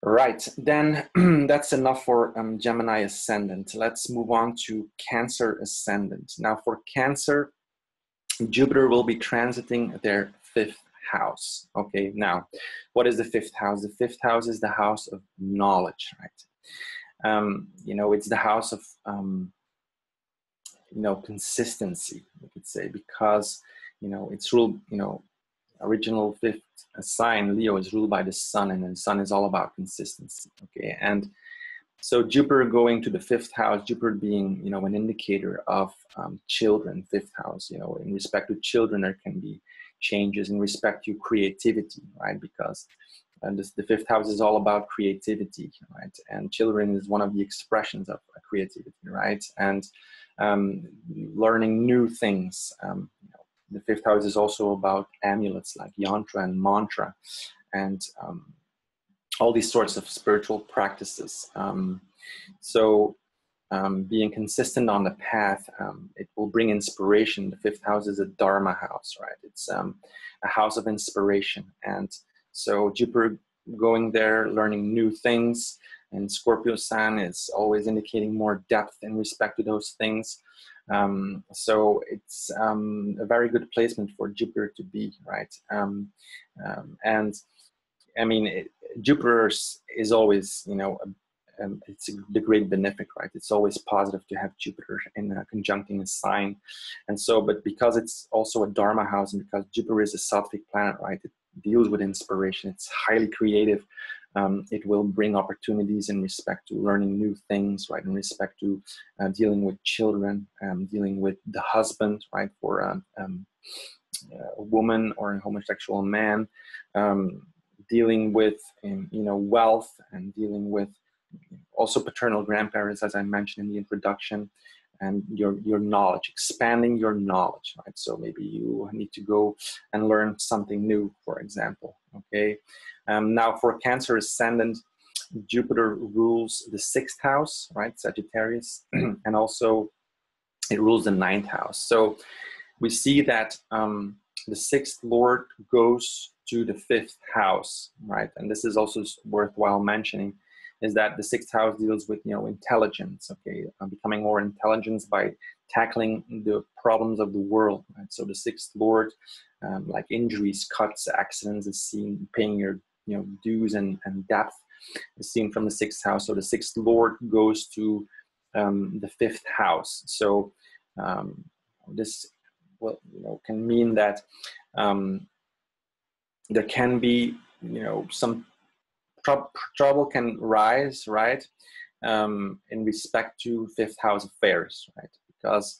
right, then that's enough for Gemini Ascendant. Let's move on to Cancer Ascendant. Now for Cancer, Jupiter will be transiting their fifth house. Okay, now what is the fifth house? The fifth house is the house of knowledge, right? You know, it's the house of you know, consistency, we could say, because, you know, it's ruled, you know, original fifth sign, Leo, is ruled by the sun, and the sun is all about consistency. Okay, and so Jupiter going to the fifth house, Jupiter being, you know, an indicator of children, fifth house, you know, in respect to children, there can be changes in respect to creativity, right? Because the fifth house is all about creativity, right? And children is one of the expressions of creativity, right? And learning new things. You know, the fifth house is also about amulets like yantra and mantra, and all these sorts of spiritual practices. So being consistent on the path, it will bring inspiration. The fifth house is a dharma house, right? It's a house of inspiration. And so Jupiter going there, learning new things, and Scorpio Sun is always indicating more depth in respect to those things. So it's a very good placement for Jupiter to be, right? And I mean, Jupiter is always, you know, it's the great benefic, right? It's always positive to have Jupiter in conjuncting a sign. And so, but because it's also a dharma house, and because Jupiter is a sattvic planet, right? It deals with inspiration. It's highly creative. It will bring opportunities in respect to learning new things, right? In respect to dealing with children, dealing with the husband, right? For a woman or a homosexual man, dealing with, you know, wealth, and dealing with also paternal grandparents, as I mentioned in the introduction, and your knowledge, expanding your knowledge, right? So maybe you need to go and learn something new, for example. Okay. Now for Cancer Ascendant, Jupiter rules the sixth house, right? Sagittarius, and also it rules the ninth house. So we see that the sixth lord goes to the fifth house, right? And this is also worthwhile mentioning, is that the sixth house deals with, intelligence, okay, becoming more intelligent by tackling the problems of the world, right? So the sixth lord, like injuries, cuts, accidents, is seen paying your, dues and depth is seen from the sixth house. So the sixth lord goes to the fifth house. So this will, can mean that there can be, some trouble can rise, right, in respect to fifth house affairs, right? Because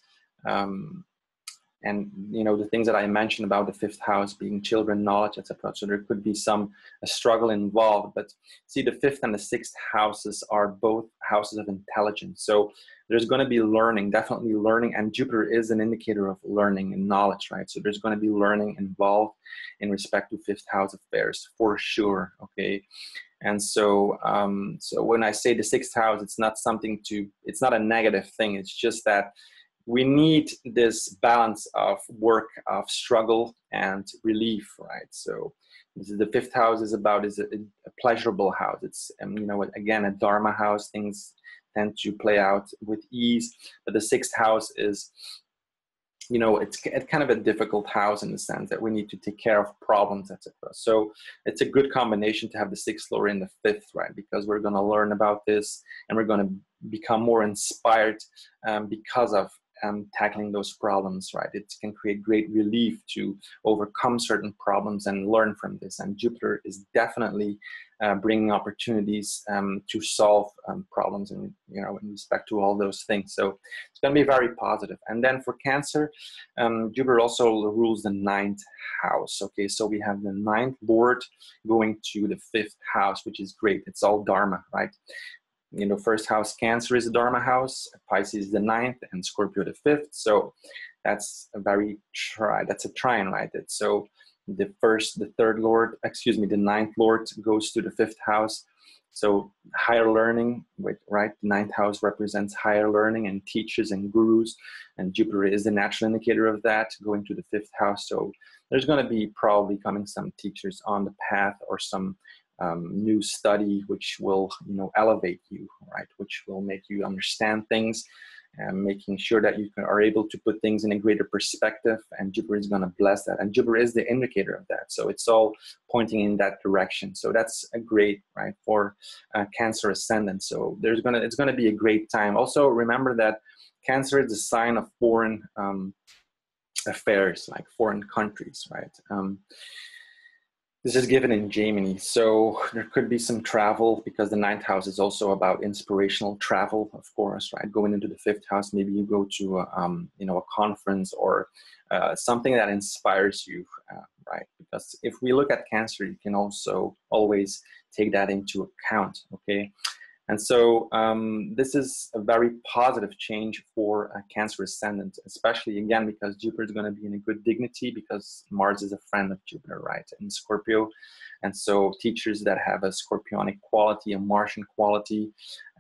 and the things that I mentioned about the fifth house being children, knowledge, etc. So there could be a struggle involved. But see, the fifth and the sixth houses are both houses of intelligence. So there's going to be learning, definitely learning, and Jupiter is an indicator of learning and knowledge, right? So there's going to be learning involved in respect to fifth house affairs for sure. Okay. And so, so when I say the sixth house, it's not a negative thing. It's just that we need this balance of work, of struggle and relief, right? So the fifth house is a pleasurable house. It's, again, a dharma house. Things tend to play out with ease. But the sixth house is, it's kind of a difficult house in the sense that we need to take care of problems, etc. So it's a good combination to have the sixth lord in the fifth, right? Because we're going to learn about this and we're going to become more inspired because of tackling those problems, right? It can create great relief to overcome certain problems and learn from this. And Jupiter is definitely bringing opportunities to solve problems in respect to all those things. So it's going to be very positive. And then for Cancer, Jupiter also rules the ninth house. Okay, so we have the ninth lord going to the fifth house, which is great. It's all Dharma, right? First house Cancer is the Dharma house, Pisces the ninth, and Scorpio the fifth. So that's that's a trine, right? So the ninth lord goes to the fifth house. So higher learning, right? The ninth house represents higher learning and teachers and gurus, and Jupiter is the natural indicator of that, going to the fifth house. So there's going to be probably coming some teachers on the path, or some new study which will elevate you, right? Which will make you understand things, and making sure that you are able to put things in a greater perspective, and Jupiter is going to bless that, and Jupiter is the indicator of that. So it's all pointing in that direction. So that's a great, right, for Cancer Ascendant. So it's going to be a great time. Also remember that Cancer is a sign of foreign affairs, like foreign countries, right? This is given in Gemini, so there could be some travel, because the ninth house is also about inspirational travel, of course, right? Going into the fifth house, maybe you go to a conference or something that inspires you, right? Because if we look at Cancer, you can also always take that into account, okay? And so this is a very positive change for Cancer Ascendant, especially, again, because Jupiter is going to be in a good dignity, because Mars is a friend of Jupiter, right, in Scorpio. And so teachers that have a Scorpionic quality, a Martian quality,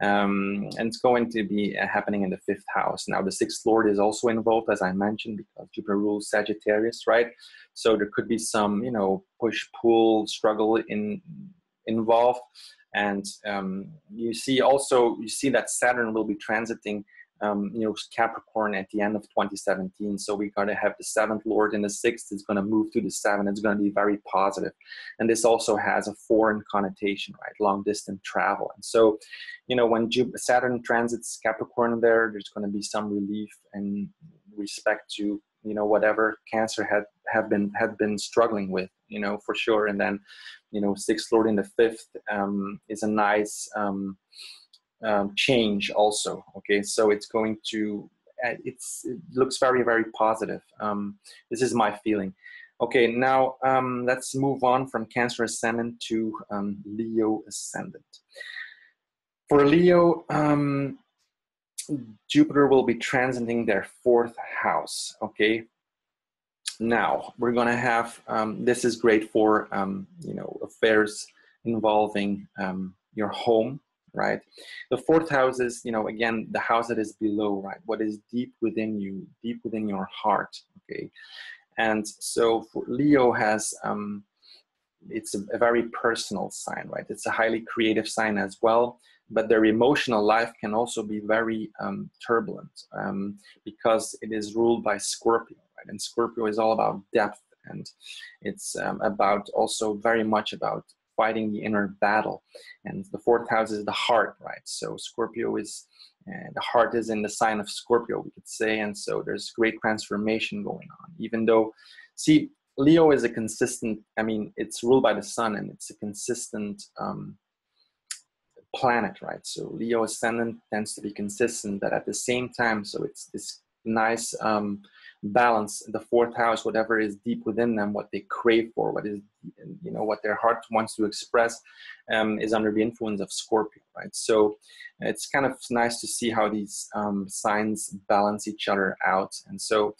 and it's going to be happening in the fifth house. Now, the sixth lord is also involved, as I mentioned, because Jupiter rules Sagittarius, right? So there could be some, push-pull struggle involved. And you see that Saturn will be transiting, Capricorn at the end of 2017. So we're going to have the seventh lord in the sixth. It's going to move to the seventh. It's going to be very positive. And this also has a foreign connotation, right? Long distance travel. And so, when Saturn transits Capricorn there's going to be some relief in respect to, whatever Cancer had been struggling with, for sure. And then, sixth lord in the fifth is a nice change also. Okay, so it's going to, it looks very, very positive. This is my feeling. Okay, now let's move on from Cancer Ascendant to Leo Ascendant. For Leo, Jupiter will be transiting their fourth house, okay? Now, we're going to have, this is great for, affairs involving your home, right? The fourth house is, again, the house that is below, right? What is deep within you, deep within your heart, okay? And so for Leo has it's a very personal sign, right? It's a highly creative sign as well, but their emotional life can also be very turbulent because it is ruled by Scorpio, right? And Scorpio is all about depth, and it's about also very much about fighting the inner battle. And the fourth house is the heart, right? So Scorpio is, the heart is in the sign of Scorpio, we could say, and so there's great transformation going on. Even though, see, Leo is a consistent, I mean, it's ruled by the sun, and it's a consistent planet, right? So Leo Ascendant tends to be consistent, but at the same time, so it's this nice balance. The fourth house, whatever is deep within them, what they crave for, what is, you know, what their heart wants to express, is under the influence of Scorpio, right? So it's kind of nice to see how these signs balance each other out. And so,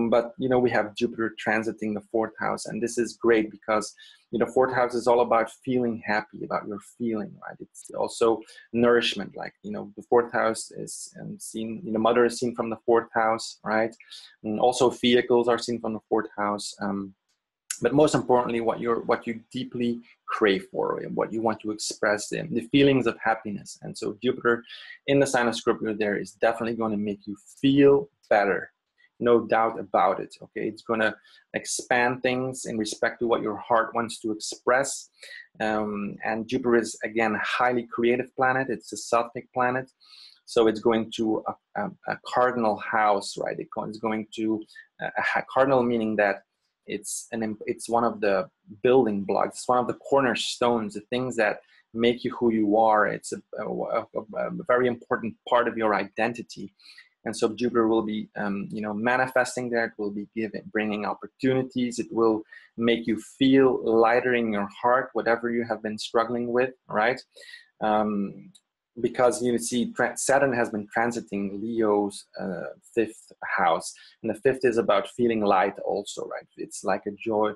but you know, we have Jupiter transiting the fourth house, and this is great because, you know, fourth house is all about feeling happy, about your feeling, right? It's also nourishment, like, you know, the fourth house is seen, you know, mother is seen from the fourth house, right? And also vehicles are seen from the fourth house. But most importantly, what you deeply crave for, and what you want to express, the feelings of happiness. And so Jupiter in the sign of Scorpio there is definitely going to make you feel better. No doubt about it, okay? It's going to expand things in respect to what your heart wants to express. And Jupiter is, again, a highly creative planet. It's a Sattvic planet. So it's going to a cardinal house, right? It's going to a cardinal, meaning that it's one of the building blocks. It's one of the cornerstones, the things that make you who you are. It's a very important part of your identity. And so Jupiter will be, you know, manifesting there. It will be bringing opportunities. It will make you feel lighter in your heart, whatever you have been struggling with, right? Because you see, Saturn has been transiting Leo's fifth house, and the fifth is about feeling light also, right? It's like a joy.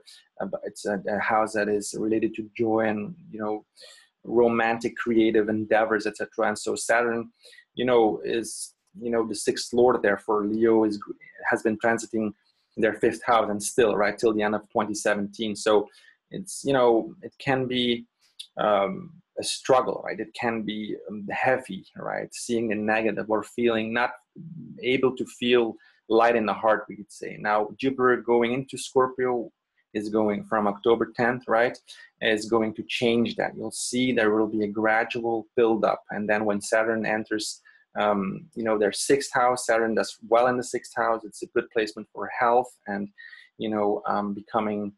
It's a house that is related to joy and, you know, romantic, creative endeavors, etc. And so Saturn, you know, is, you know, the sixth lord there for Leo has been transiting their fifth house, and still, right, till the end of 2017. So it's, you know, it can be a struggle, right? It can be heavy, right? Seeing the negative or feeling not able to feel light in the heart, we could say. Now Jupiter going into Scorpio is going from October 10th, right? Is going to change that. You'll see there will be a gradual build up, and then when Saturn enters you know, their sixth house, Saturn does well in the sixth house. It's a good placement for health and, you know, becoming,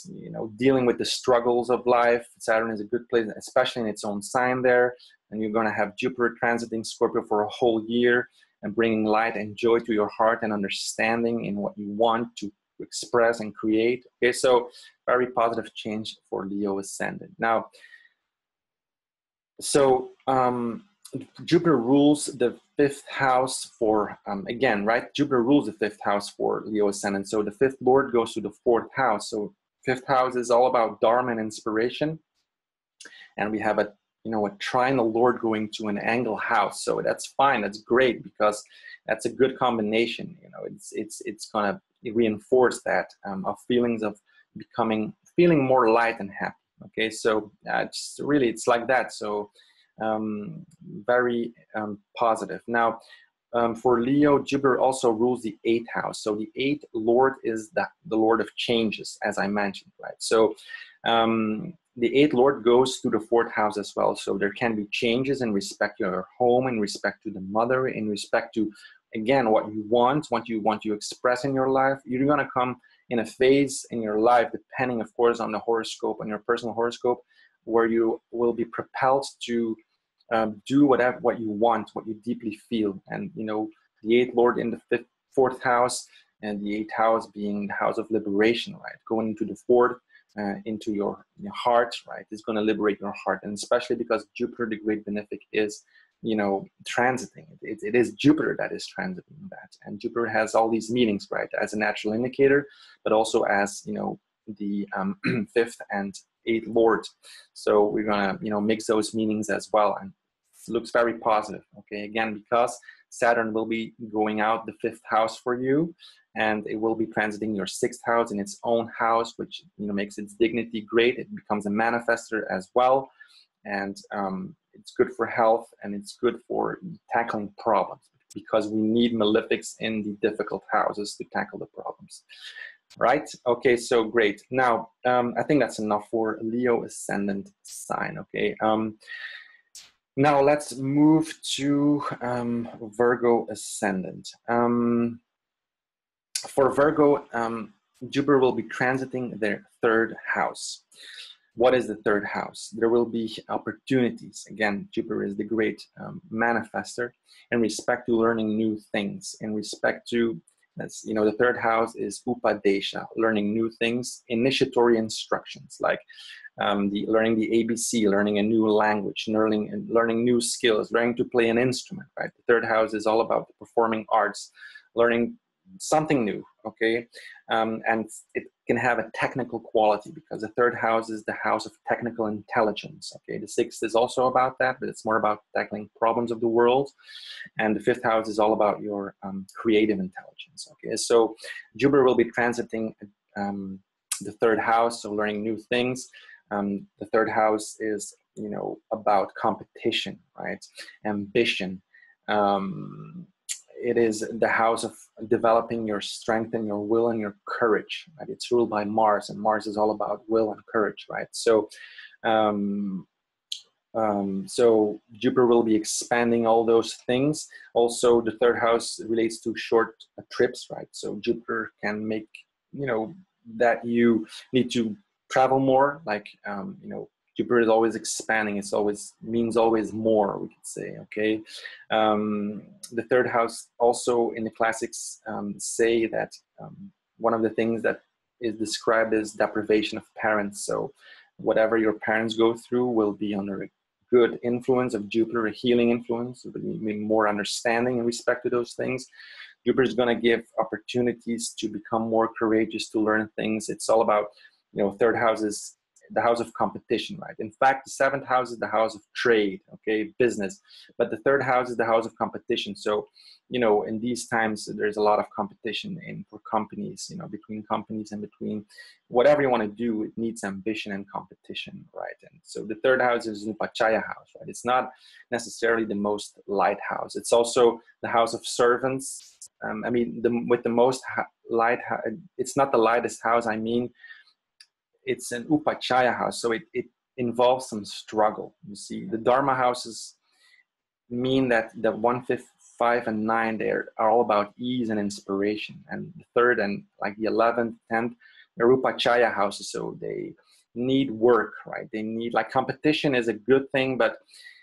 you know, dealing with the struggles of life. Saturn is a good place, especially in its own sign there. And you're going to have Jupiter transiting Scorpio for a whole year and bringing light and joy to your heart and understanding in what you want to express and create. Okay, so very positive change for Leo Ascendant. Now, so, Jupiter rules the fifth house for, again, right? Jupiter rules the fifth house for Leo Ascendant. So the fifth lord goes to the fourth house. So fifth house is all about Dharma and inspiration. And we have a, you know, a trinal lord going to an angle house. So that's fine. That's great because that's a good combination. You know, it's going to reinforce that of feelings of feeling more light and happy. Okay. So it's really, it's like that. So very positive. Now, for Leo, Jupiter also rules the eighth house. So the eighth lord is the lord of changes, as I mentioned, right? So the eighth lord goes to the fourth house as well. So there can be changes in respect to your home, in respect to the mother, in respect to, again, what you want to express in your life. You're going to come in a phase in your life, depending, of course, on the horoscope, on your personal horoscope, where you will be propelled to do what you want, what you deeply feel. And, you know, the eighth lord in the fourth house, and the eighth house being the house of liberation, right? Going into the fourth, into your heart, right? Is going to liberate your heart. And especially because Jupiter, the great benefic, is, you know, transiting. It is Jupiter that is transiting that. And Jupiter has all these meanings, right? As a natural indicator, but also as, you know, the fifth and eighth lord. So we're gonna, you know, mix those meanings as well, and it looks very positive. Okay, again, because Saturn will be going out the 5th house for you, and it will be transiting your 6th house in its own house, which makes its dignity great. It becomes a manifestor as well, and it's good for health, and it's good for tackling problems, because we need malefics in the difficult houses to tackle the problems. Right? Okay, so great. Now, I think that's enough for Leo Ascendant sign, okay? Now let's move to Virgo Ascendant. For Virgo, Jupiter will be transiting their 3rd house. What is the 3rd house? There will be opportunities. Again, Jupiter is the great manifestor in respect to learning new things, in respect to, the 3rd house is Upadesha, learning new things, initiatory instructions, like learning the ABC, learning a new language, learning new skills, learning to play an instrument, right? The 3rd house is all about the performing arts, learning something new, okay? And it can have a technical quality, because the 3rd house is the house of technical intelligence, okay? The 6th is also about that, but it's more about tackling problems of the world. And the 5th house is all about your creative intelligence, okay? So Jupiter will be transiting the 3rd house, so learning new things. The 3rd house is, about competition, right? Ambition. It is the house of developing your strength and your will and your courage, right? It's ruled by Mars, and Mars is all about will and courage, right? So, so Jupiter will be expanding all those things. Also, the 3rd house relates to short trips, right? So Jupiter can make, that you need to travel more, like, Jupiter is always expanding. It's always means always more, we could say, okay? The 3rd house also in the classics say that one of the things that is described as deprivation of parents. So whatever your parents go through will be under a good influence of Jupiter, a healing influence, so more understanding in respect to those things. Jupiter is going to give opportunities to become more courageous, to learn things. It's all about, 3rd house is the house of competition, right? In fact, the 7th house is the house of trade, okay, business, but the 3rd house is the house of competition. So, in these times, there's a lot of competition for companies, between companies and between whatever you want to do. It needs ambition and competition, right? And so the 3rd house is Upachaya house, right? It's not necessarily the most light house. It's also the house of servants. With the most light, it's not the lightest house. It's an Upachaya house, so it involves some struggle. You see, the Dharma houses mean that the 1, 5, and 9, they are all about ease and inspiration. And the 3rd and like the 11th, 10th, they're Upachaya houses, so they need work, right? They need, like, competition is a good thing, but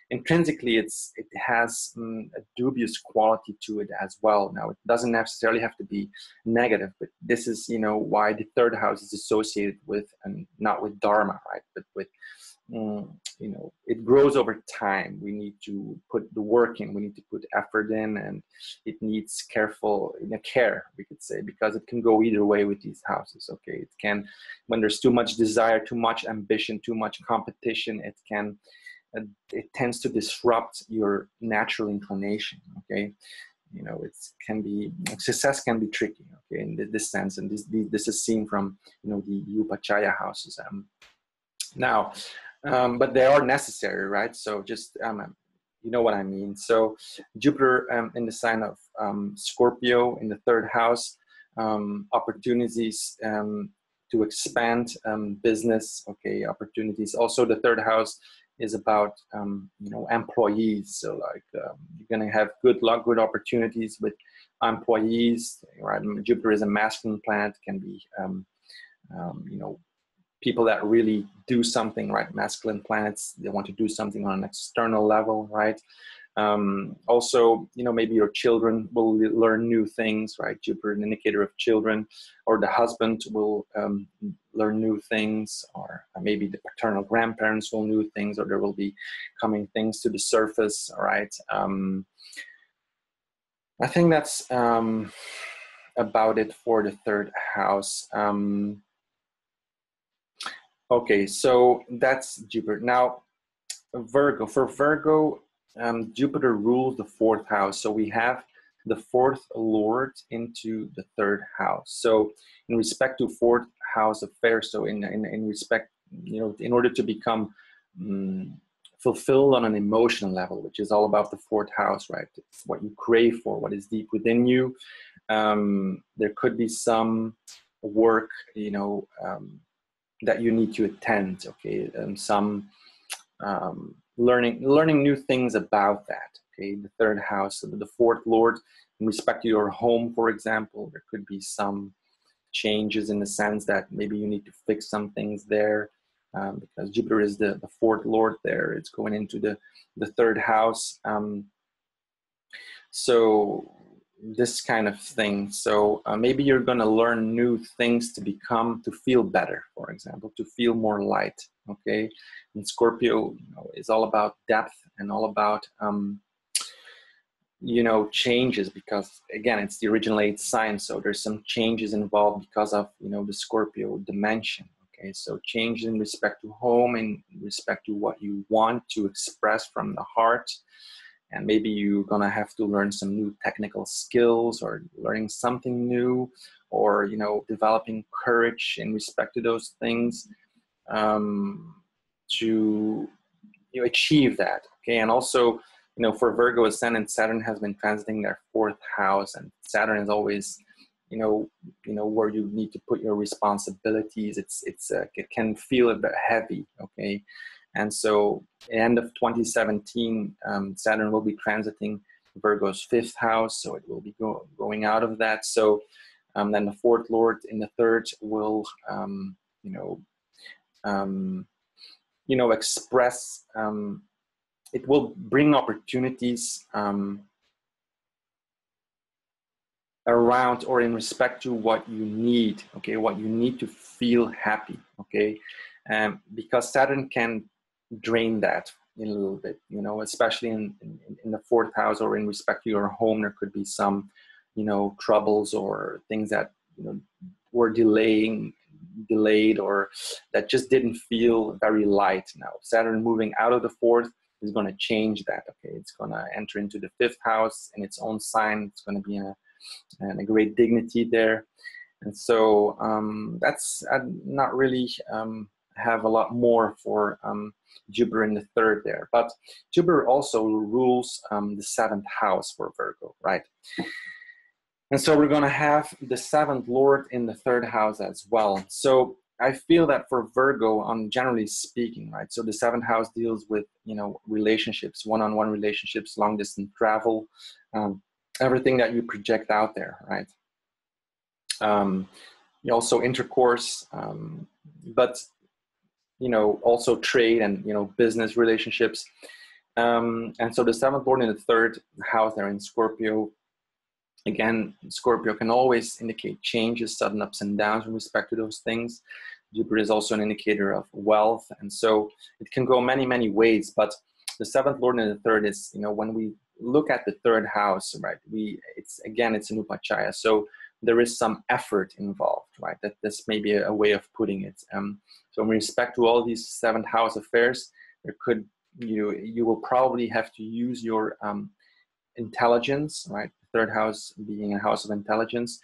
intrinsically it has a dubious quality to it as well. Now, it doesn't necessarily have to be negative, but this is, why the 3rd house is associated with, and not with Dharma, right? But with, it grows over time. We need to put the work in, we need to put effort in, and it needs care, we could say, because it can go either way with these houses, okay? It can, when there's too much desire, too much ambition, too much competition, it tends to disrupt your natural inclination, okay? Success can be tricky, okay, in this sense, and this is seen from, the Upachaya houses. But they are necessary, right? So just, you know what I mean. So Jupiter in the sign of Scorpio in the 3rd house, opportunities to expand business, okay, opportunities. Also, the 3rd house is about, employees. So like, you're going to have good luck, good opportunities with employees, right? Jupiter is a masculine planet, can be, people that really do something, right? Masculine planets, they want to do something on an external level, right? Also, maybe your children will learn new things, right? Jupiter, an indicator of children, or the husband will learn new things, or maybe the paternal grandparents will new things, or there will be coming things to the surface, all right? I think that's about it for the 3rd house. Okay, so that's Jupiter. Now, Virgo. For Virgo, Jupiter rules the fourth house. So we have the fourth lord into the third house. So in respect to fourth house affairs, so in respect, in order to become fulfilled on an emotional level, which is all about the fourth house, right? It's what you crave for, what is deep within you. There could be some work, that you need to attend, okay, and some learning new things about that. Okay, the third house, the fourth lord, in respect to your home, for example, there could be some changes in the sense that maybe you need to fix some things there, because Jupiter is the fourth lord there. It's going into the third house. So this kind of thing. So maybe you're going to learn new things to feel better, for example, to feel more light. Okay, and Scorpio, is all about depth and all about changes, because again, it's the original 8th sign, so there's some changes involved because of the Scorpio dimension. Okay, so change in respect to home, in respect to what you want to express from the heart. And maybe you're gonna have to learn some new technical skills, or learning something new, or developing courage in respect to those things, to achieve that. Okay, and also for Virgo Ascendant, Saturn has been transiting their fourth house, and Saturn is always where you need to put your responsibilities. It can feel a bit heavy. Okay. And so end of 2017, Saturn will be transiting Virgo's fifth house, so it will be going out of that. So then the fourth lord in the third will, express. It will bring opportunities around, or in respect to what you need. Okay, what you need to feel happy. Okay, because Saturn can drain that in a little bit, especially in the fourth house, or in respect to your home. There could be some troubles or things that were delayed, or that just didn't feel very light. Now Saturn moving out of the fourth is going to change that. Okay, it's going to enter into the fifth house in its own sign. It's going to be in a great dignity there. And so that's not really have a lot more for Jupiter in the third there. But Jupiter also rules the seventh house for Virgo, right? And so we're going to have the seventh lord in the third house as well. So I feel that for Virgo, generally speaking, right? So the seventh house deals with, relationships, one-on-one relationships, long-distance travel, everything that you project out there, right? Also intercourse, but also trade and business relationships. And so the seventh lord in the third house, they're in Scorpio. Again, Scorpio can always indicate changes, sudden ups and downs in respect to those things. Jupiter is also an indicator of wealth, and so it can go many, many ways. But the seventh lord in the third is, when we look at the third house, right? It's an upachaya, so there is some effort involved, right? That this may be a way of putting it. So in respect to all these seventh house affairs, there could you will probably have to use your intelligence, right? The third house being a house of intelligence,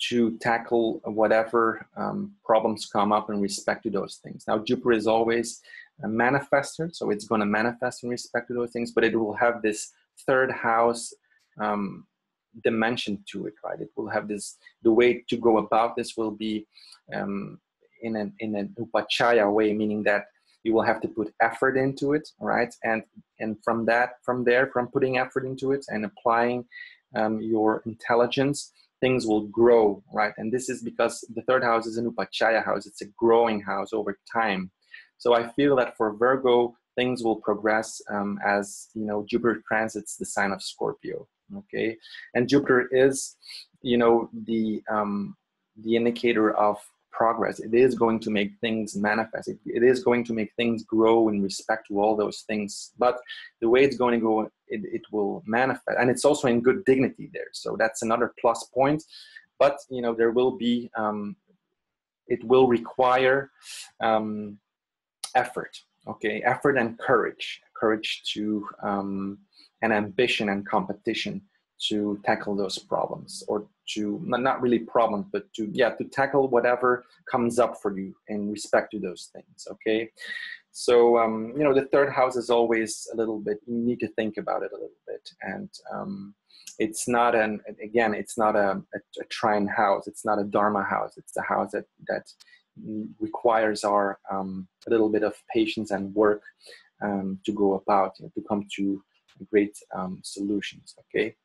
to tackle whatever problems come up in respect to those things. Now, Jupiter is always a manifester, so it's going to manifest in respect to those things, but it will have this third house dimension to it, right? It will have this, the way to go about this will be in an upachaya way, meaning that you will have to put effort into it, right? And from putting effort into it and applying your intelligence, things will grow, right? And this is because the third house is an upachaya house. It's a growing house over time. So I feel that for Virgo, things will progress as Jupiter transits the sign of Scorpio. Okay, and Jupiter is the indicator of progress. It is going to make things manifest. It is going to make things grow in respect to all those things. But the way it's going to go, it will manifest, and it's also in good dignity there. So that's another plus point. But there will be it will require effort. Okay, effort and courage courage to and ambition and competition to tackle those problems, or to not really problems, but to tackle whatever comes up for you in respect to those things. Okay, so you know, the third house is always a little bit, you need to think about it a little bit, and it's not it's not a trine house, it's not a dharma house, it's a house that requires our a little bit of patience and work to go about, you know, to come to great solutions. Okay,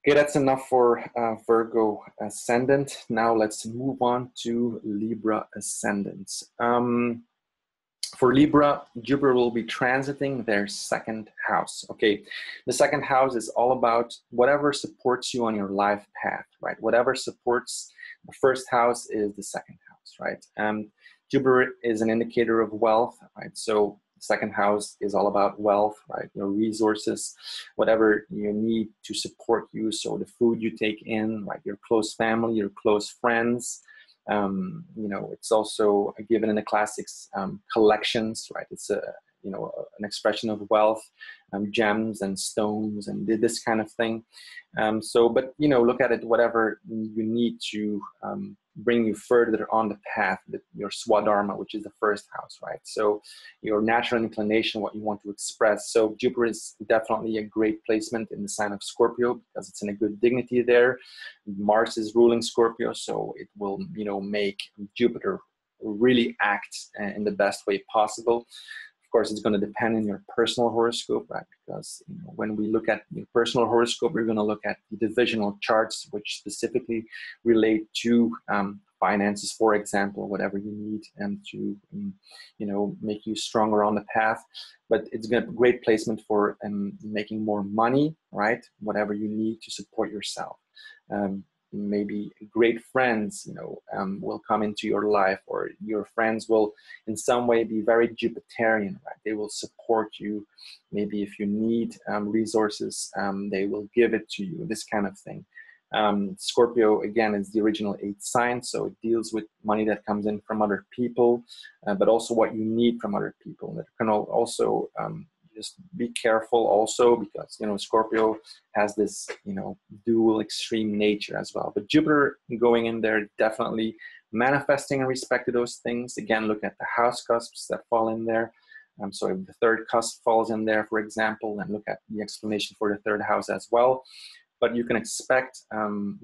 that's enough for Virgo Ascendant. Now let's move on to Libra Ascendant. For Libra, Jupiter will be transiting their second house. Okay, the second house is all about whatever supports you on your life path, right? Whatever supports the first house is the second house, right? Jupiter is an indicator of wealth, right? So the second house is all about wealth, right? Your resources, whatever you need to support you. So the food you take in, right? Your close family, your close friends. You know, it's also given in the classics, collections, right? It's a, you know, an expression of wealth, gems and stones and this kind of thing. So, but, you know, look at it, whatever you need to bring you further on the path, your swadharma, which is the first house, right? So your natural inclination, what you want to express. So Jupiter is definitely a great placement in the sign of Scorpio because it's in a good dignity there. Mars is ruling Scorpio, so it will, you know, make Jupiter really act in the best way possible. Of course, it's going to depend on your personal horoscope, right? Because, you know, when we look at your personal horoscope, we're going to look at the divisional charts, which specifically relate to finances, for example, whatever you need and to, you know, make you stronger on the path. But it's a great placement for making more money, right? Whatever you need to support yourself. Maybe great friends, you know, will come into your life, or your friends will in some way be very Jupiterian, right? They will support you. Maybe if you need resources, they will give it to you, this kind of thing. Scorpio, again, is the original 8th sign, so it deals with money that comes in from other people, but also what you need from other people. And it can also just be careful also because, you know, Scorpio has this, you know, dual extreme nature as well. But Jupiter going in there, definitely manifesting in respect to those things. Again, look at the house cusps that fall in there. So if the third cusp falls in there, for example, and look at the explanation for the third house as well. But you can expect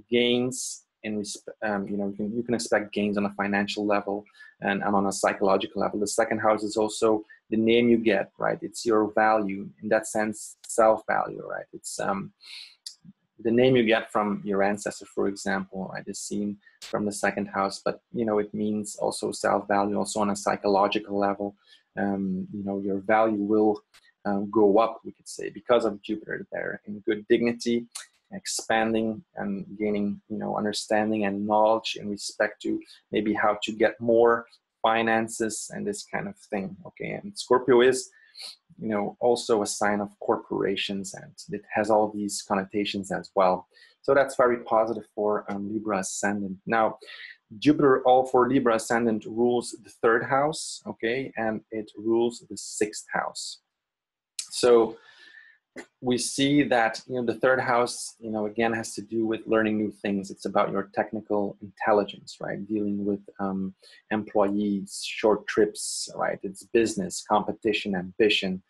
gains in you know, you can expect gains on a financial level and on a psychological level. The second house is also the name you get, right? It's your value, in that sense, self-value, right? It's the name you get from your ancestor, for example, right, is seen from the second house, but, you know, it means also self-value, also on a psychological level. You know, your value will go up, we could say, because of Jupiter there in good dignity, expanding and gaining, you know, understanding and knowledge in respect to maybe how to get more finances and this kind of thing. Okay, and Scorpio is, you know, also a sign of corporations, and it has all these connotations as well. So that's very positive for Libra Ascendant. Now, Jupiter, all for Libra Ascendant, rules the third house, okay, and it rules the sixth house. So we see that, you know, the third house, you know, again, has to do with learning new things. It's about your technical intelligence, right? Dealing with employees, short trips, right? It's business, competition, ambition,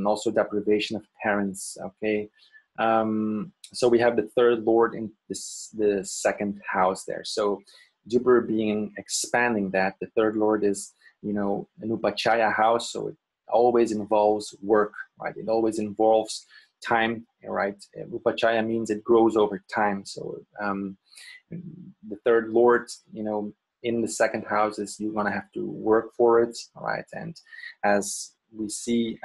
also deprivation of parents, okay? So we have the third lord in the second house there. So Jupiter being expanding that, the third lord is, you know, an upachaya house, so it always involves work, right? It always involves time, right? Upachaya means it grows over time. So the third lord, you know, in the second house is you're gonna have to work for it, right? And as we see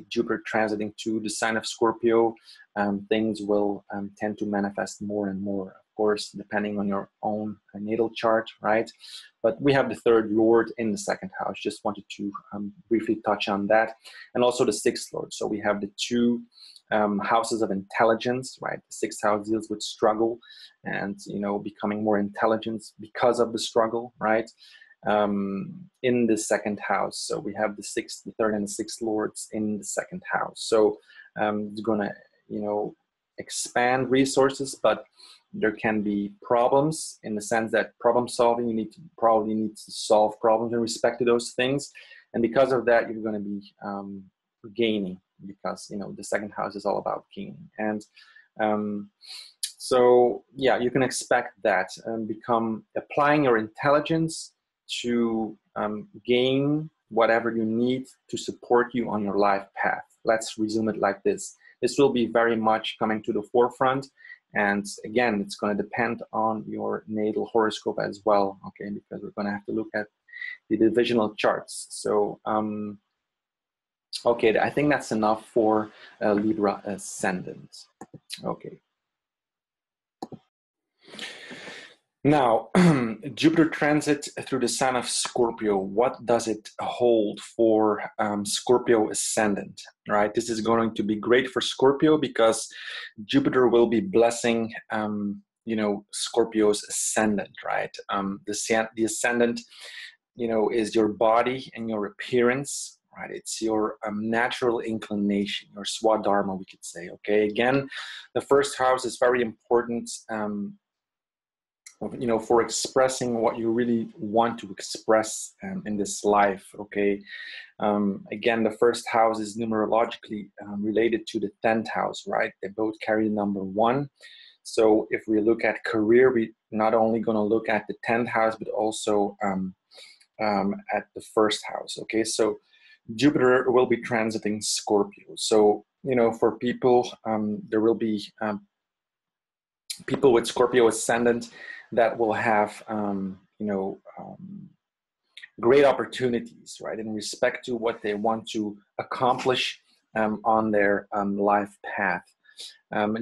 Jupiter transiting to the sign of Scorpio, things will tend to manifest more and more, of course, depending on your own natal chart, right? But we have the third lord in the second house. Just wanted to briefly touch on that. And also the sixth lord. So we have the two houses of intelligence, right? The sixth house deals with struggle and, you know, becoming more intelligent because of the struggle, right? in the second house. So we have the sixth, the third, and the sixth lords in the second house. So it's gonna, you know, expand resources, but there can be problems in the sense that problem solving, you probably need to solve problems in respect to those things, and because of that, you're going to be gaining, because you know the second house is all about gaining. And so yeah, you can expect that become applying your intelligence to gain whatever you need to support you on your life path. Let's resume it like this. This will be very much coming to the forefront. And again, it's going to depend on your natal horoscope as well, okay? Because we're going to have to look at the divisional charts. So, okay, I think that's enough for Libra Ascendant. Okay. Now, Jupiter transit through the sign of Scorpio, what does it hold for Scorpio Ascendant, right? This is going to be great for Scorpio because Jupiter will be blessing, you know, Scorpio's Ascendant, right? The Ascendant, you know, is your body and your appearance, right? It's your natural inclination, your swadharma, we could say, okay? Again, the first house is very important, you know, for expressing what you really want to express in this life, okay? Again, the first house is numerologically related to the 10th house, right? They both carry the number 1. So if we look at career, we're not only going to look at the 10th house, but also at the first house, okay? So Jupiter will be transiting Scorpio. So, you know, for people, there will be people with Scorpio Ascendant that will have, you know, great opportunities, right, in respect to what they want to accomplish on their life path.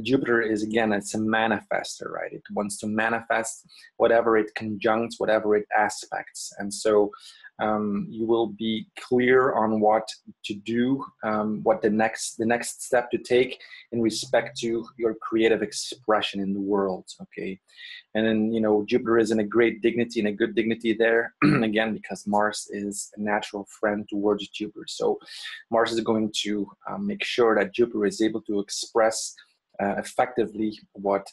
Jupiter is, again, it's a manifester, right? It wants to manifest whatever it conjuncts, whatever it aspects. And so you will be clear on what to do, what the next step to take in respect to your creative expression in the world, okay? And then, you know, Jupiter is in a great dignity, and a good dignity there, again, because Mars is a natural friend towards Jupiter. So Mars is going to make sure that Jupiter is able to express effectively what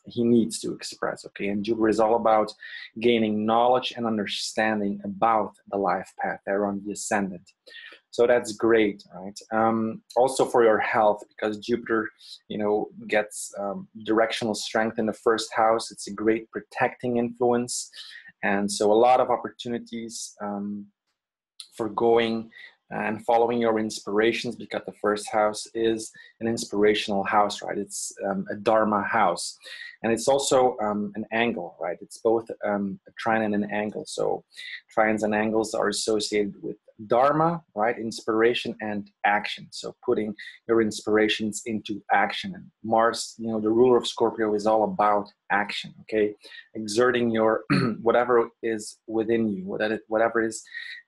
he needs to express, okay? And Jupiter is all about gaining knowledge and understanding about the life path there on the Ascendant. So that's great, right? Also for your health, because Jupiter, you know, gets directional strength in the first house. It's a great protecting influence. And so a lot of opportunities for going and following your inspirations, because the first house is an inspirational house, right? It's a Dharma house. And it's also an angle, right? It's both a trine and an angle. So trines and angles are associated with Dharma, right? Inspiration and action. So putting your inspirations into action. And Mars, you know, the ruler of Scorpio, is all about action, okay? Exerting your whatever is within you, whatever is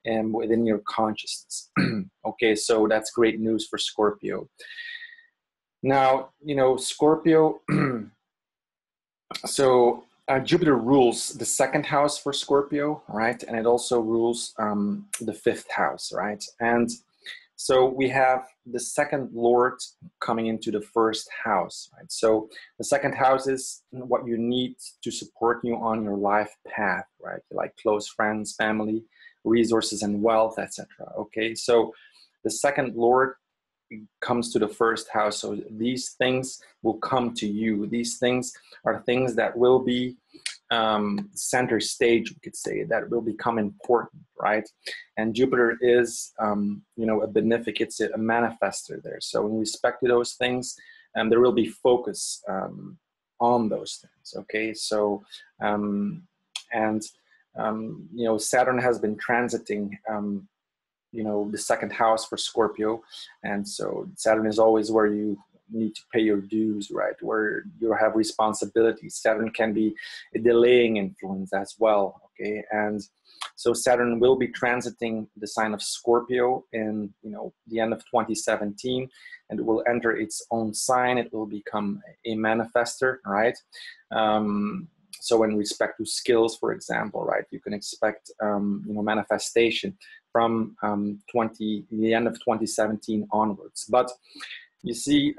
within your consciousness. Okay, so that's great news for Scorpio. Now, you know, Scorpio, so Jupiter rules the second house for Scorpio, right? And it also rules the fifth house, right? And so we have the second lord coming into the first house, right? So the second house is what you need to support you on your life path, right? Like close friends, family, resources, and wealth, etc. Okay, so the second lord comes to the first house, so these things will come to you. These things are things that will be center stage, we could say, that will become important, right? And Jupiter is, you know, a benefic, it's a manifester there. So in respect to those things, there will be focus on those things, okay? So, you know, Saturn has been transiting, you know, the second house for Scorpio. And so Saturn is always where you need to pay your dues, right? Where you have responsibilities. Saturn can be a delaying influence as well, okay? And so Saturn will be transiting the sign of Scorpio in, you know, the end of 2017, and it will enter its own sign. It will become a manifester, right? So in respect to skills, for example, right, you can expect manifestation from the end of 2017 onwards. But you see,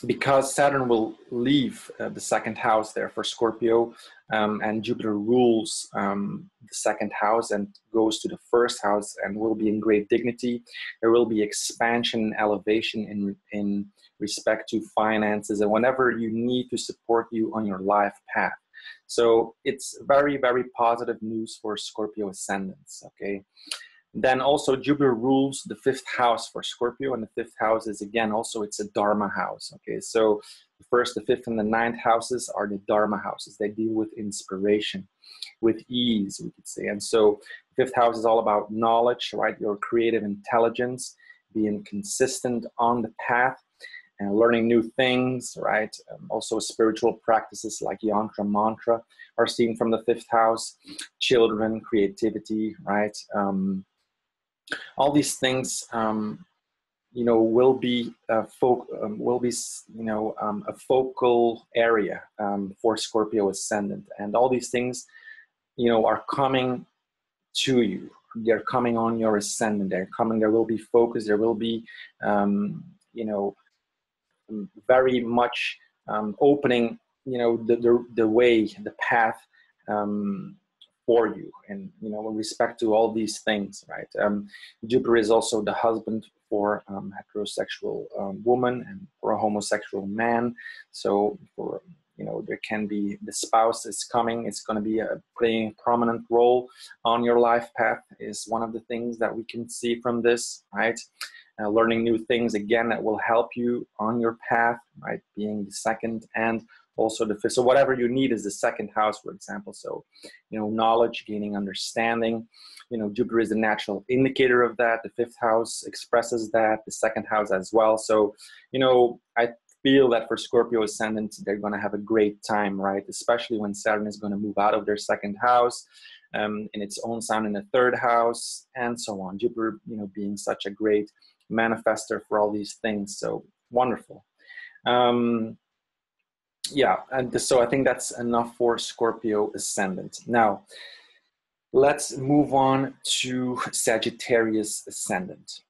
because Saturn will leave the second house there for Scorpio, and Jupiter rules the second house and goes to the first house and will be in great dignity, there will be expansion, elevation in respect to finances and whatever you need to support you on your life path. So it's very, very positive news for Scorpio ascendants, okay? Then also Jupiter rules the fifth house for Scorpio, and the fifth house is, again, also it's a Dharma house, okay? So the first, the fifth, and the ninth houses are the Dharma houses. They deal with inspiration, with ease, we could say. And so the fifth house is all about knowledge, right? Your creative intelligence, being consistent on the path, and learning new things, right? Also spiritual practices like yantra, mantra are seen from the fifth house. Children, creativity, right? All these things, will be a focal area for Scorpio ascendant, and all these things, are coming to you. They're coming on your ascendant. They're coming. There will be focus. There will be, very much opening, the way, the path. For you, and with respect to all these things, right? Jupiter is also the husband for heterosexual woman and for a homosexual man. So for there can be the spouse is coming. It's going to be playing a prominent role on your life path. Is one of the things that we can see from this, right? Learning new things again that will help you on your path, right? Being the second and also the fifth. So whatever you need is the second house, for example. So, knowledge, gaining understanding. Jupiter is the natural indicator of that. The fifth house expresses that. The second house as well. So, I feel that for Scorpio ascendant, they're going to have a great time, right? Especially when Saturn is going to move out of their second house, in its own sign in the third house, and so on. Jupiter, being such a great manifester for all these things. So wonderful. Yeah, and so I think that's enough for Scorpio ascendant. Now, let's move on to Sagittarius ascendant.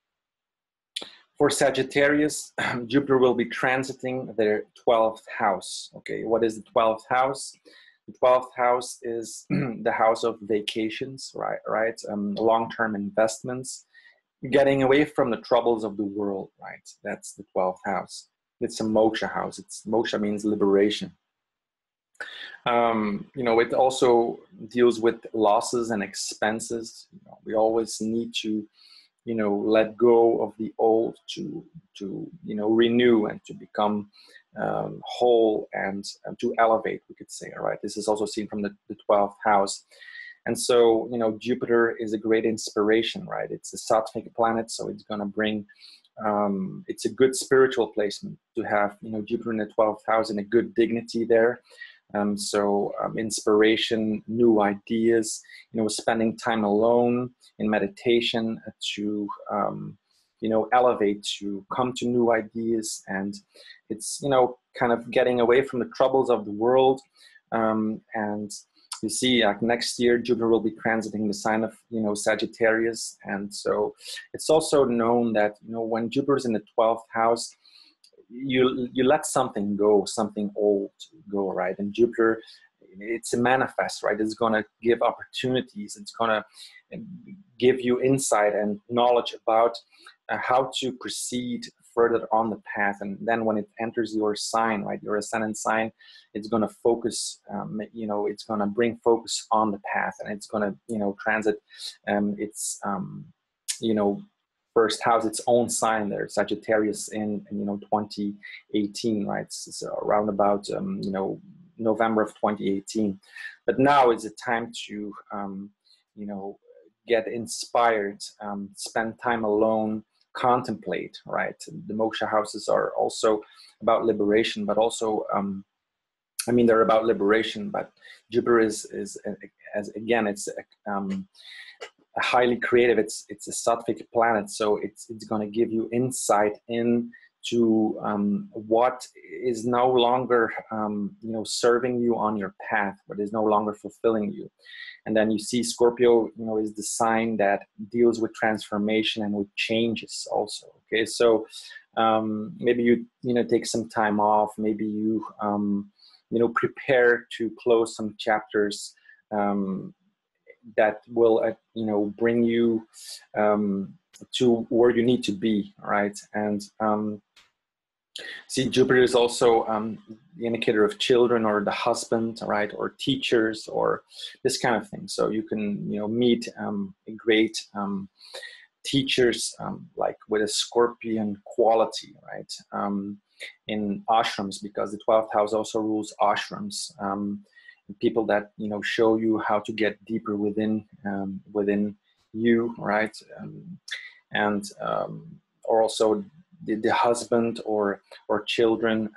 For Sagittarius, Jupiter will be transiting their 12th house. Okay, what is the 12th house? The 12th house is the house of vacations, right? Long-term investments, getting away from the troubles of the world, right? That's the 12th house. It's a moksha house. Moksha means liberation. It also deals with losses and expenses. We always need to, let go of the old to renew and to become whole and to elevate, we could say, all right? This is also seen from the 12th house. And so, Jupiter is a great inspiration, right? It's a sattvic planet, so it's going to bring, it's a good spiritual placement to have, Jupiter in the 12th house in a good dignity there. Inspiration, new ideas, spending time alone in meditation to, elevate, to come to new ideas. And it's, kind of getting away from the troubles of the world. And you see, next year, Jupiter will be transiting the sign of, Sagittarius. And so it's also known that, when Jupiter's in the 12th house, you let something go, something old go, right? And Jupiter, it's a manifest, right? It's going to give opportunities. It's going to give you insight and knowledge about how to proceed further on the path. And then when it enters your sign, right, your ascendant sign, it's going to focus, it's going to bring focus on the path, and it's going to, transit its, first house, its own sign there, Sagittarius in 2018, right? So around about, November of 2018. But now is a time to, get inspired, spend time alone, contemplate, right? The moksha houses are also about liberation, but also, they're about liberation, but Jupiter is as again, it's highly creative. It's a sattvic planet, so it's going to give you insight in to what is no longer serving you on your path, what is no longer fulfilling you. And then you see Scorpio, is the sign that deals with transformation and with changes also. Okay, so maybe you take some time off, maybe you prepare to close some chapters that will bring you to where you need to be, right? And see, Jupiter is also the indicator of children or the husband, right? Or teachers or this kind of thing. So you can, meet great teachers like with a Scorpion quality, right? In ashrams, because the 12th house also rules ashrams. People that, show you how to get deeper within you, right? Or also the husband or children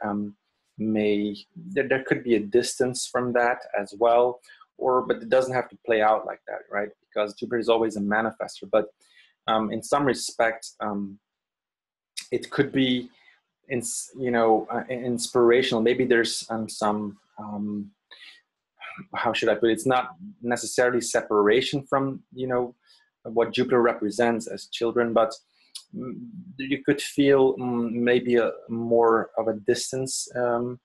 there could be a distance from that as well, but it doesn't have to play out like that, right? Because Jupiter is always a manifestor, but in some respects it could be inspirational. Maybe there's some how should I put it? It's not necessarily separation from what Jupiter represents as children, but you could feel maybe more of a distance, or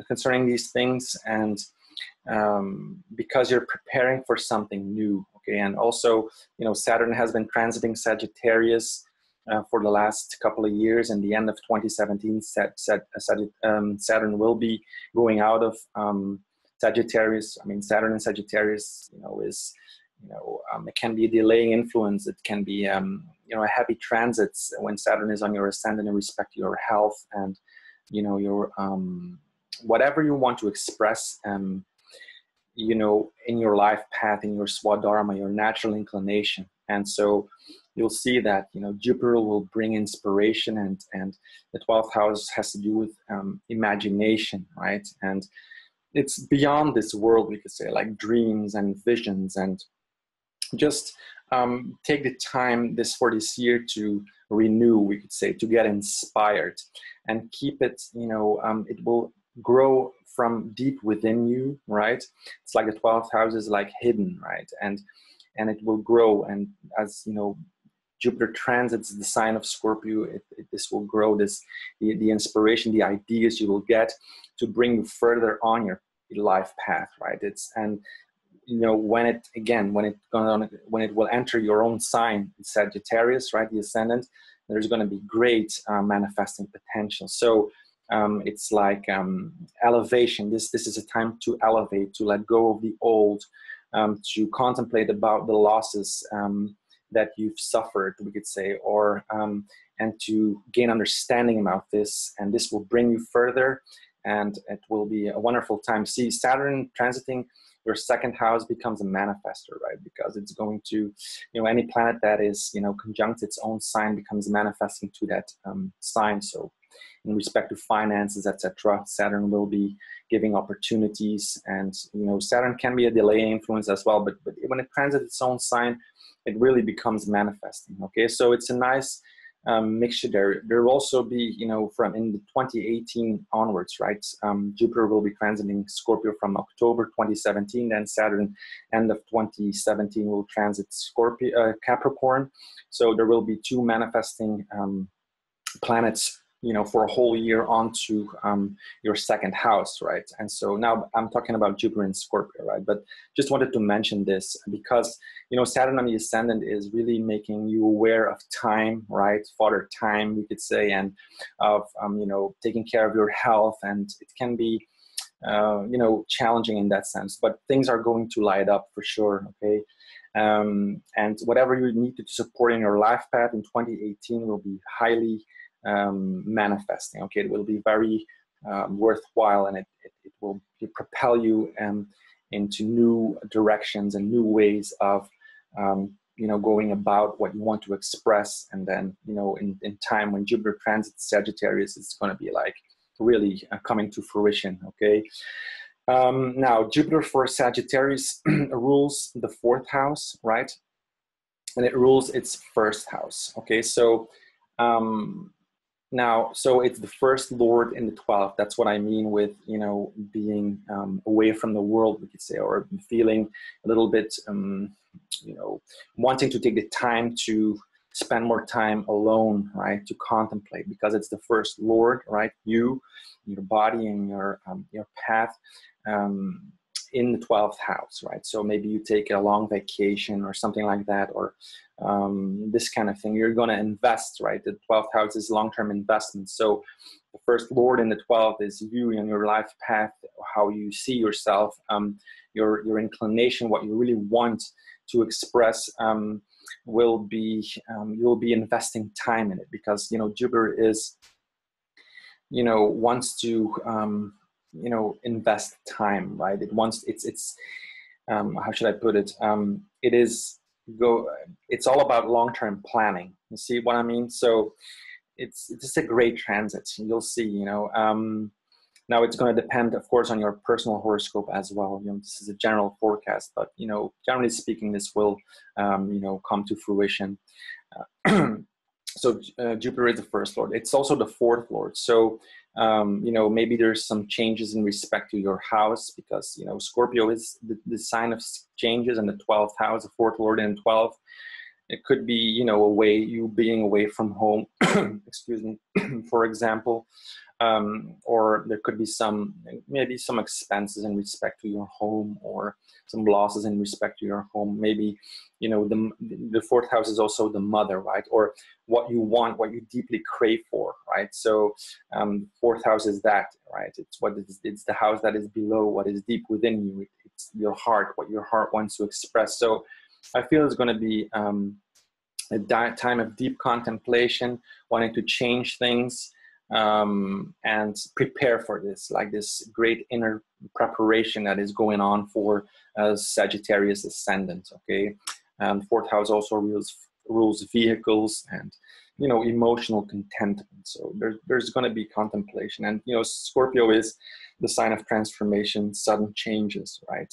concerning these things, and because you're preparing for something new. Okay, and also Saturn has been transiting Sagittarius for the last couple of years, and the end of 2017, Saturn will be going out of Sagittarius. I mean, Saturn in Sagittarius, is it can be a delaying influence. It can be a heavy transits when Saturn is on your ascendant in respect to your health and your whatever you want to express. In your life path, in your swadharma, your natural inclination. And so you'll see that, Jupiter will bring inspiration, and the 12th house has to do with imagination, right? And it's beyond this world, we could say, like dreams and visions, and just take the time for this year to renew, we could say, to get inspired and keep it, it will grow from deep within you, right? It's like the 12th house is like hidden, right? And it will grow. And as Jupiter transits the sign of Scorpio, this will grow, the inspiration, the ideas you will get to bring you further on your life path, right? When it will enter your own sign, Sagittarius, right, the ascendant, there's going to be great manifesting potential. So it's like elevation. This is a time to elevate, to let go of the old, to contemplate about the losses that you've suffered, we could say, or and to gain understanding about this. And this will bring you further, and it will be a wonderful time. See, Saturn transiting your second house becomes a manifestor, right? Because it's going to, any planet that is, conjunct its own sign becomes manifesting to that sign. So in respect to finances, etc., Saturn will be giving opportunities, and Saturn can be a delaying influence as well. But when it transits its own sign, it really becomes manifesting. Okay, so it's a nice mixture there. There will also be, from in the 2018 onwards, right? Jupiter will be transiting Scorpio from October 2017. Then Saturn, end of 2017, will transit Capricorn. So there will be two manifesting planets, for a whole year onto your second house, right? And so now I'm talking about Jupiter and Scorpio, right? But just wanted to mention this because, Saturn on the ascendant is really making you aware of time, right? Father time, we could say, and of, taking care of your health. And it can be, challenging in that sense, but things are going to light up for sure, okay? And whatever you need to support in your life path in 2018 will be highly manifesting. Okay, it will be very worthwhile, and it will propel you into new directions and new ways of going about what you want to express. And then in time when Jupiter transits Sagittarius, it's going to be like really coming to fruition. Okay, now Jupiter for Sagittarius rules the 4th house, right? And it rules its 1st house. Okay, so Now, so it's the first lord in the 12th. That's what I mean with, you know, being away from the world, we could say, or feeling a little bit, you know, wanting to take the time to spend more time alone, right, to contemplate, because it's the first lord, right, your body and your path in the 12th house, right? So maybe you take a long vacation or something like that, or this kind of thing. You're going to invest, right? The 12th house is long-term investment. So the first lord in the 12th is you and your life path, how you see yourself, your inclination, what you really want to express, will be, you'll be investing time in it, because, you know, Jupiter is, you know, wants to, you know, invest time, right? It wants, it's how should I put it? It's all about long-term planning. You see what I mean? So it's just a great transit. You'll see, you know, now it's going to depend, of course, on your personal horoscope as well. You know, this is a general forecast, but, you know, generally speaking, this will, you know, come to fruition. So Jupiter is the first lord. It's also the fourth lord. So, you know, maybe there's some changes in respect to your house, because, you know, Scorpio is the sign of changes in the 12th house, the fourth lord in 12. It could be, you know, you being away from home, excuse me, for example, or there could be maybe some expenses in respect to your home, or some losses in respect to your home. Maybe, you know, the fourth house is also the mother, right? Or what you want, what you deeply crave for, right? So fourth house is that, right? It's the house that is below what is deep within you. It's your heart, what your heart wants to express. So I feel it's going to be a time of deep contemplation, wanting to change things, and prepare for this, like this great inner preparation that is going on for Sagittarius Ascendant, okay? Fourth house also rules vehicles and, you know, emotional contentment. So there's going to be contemplation. And, you know, Scorpio is the sign of transformation, sudden changes, right?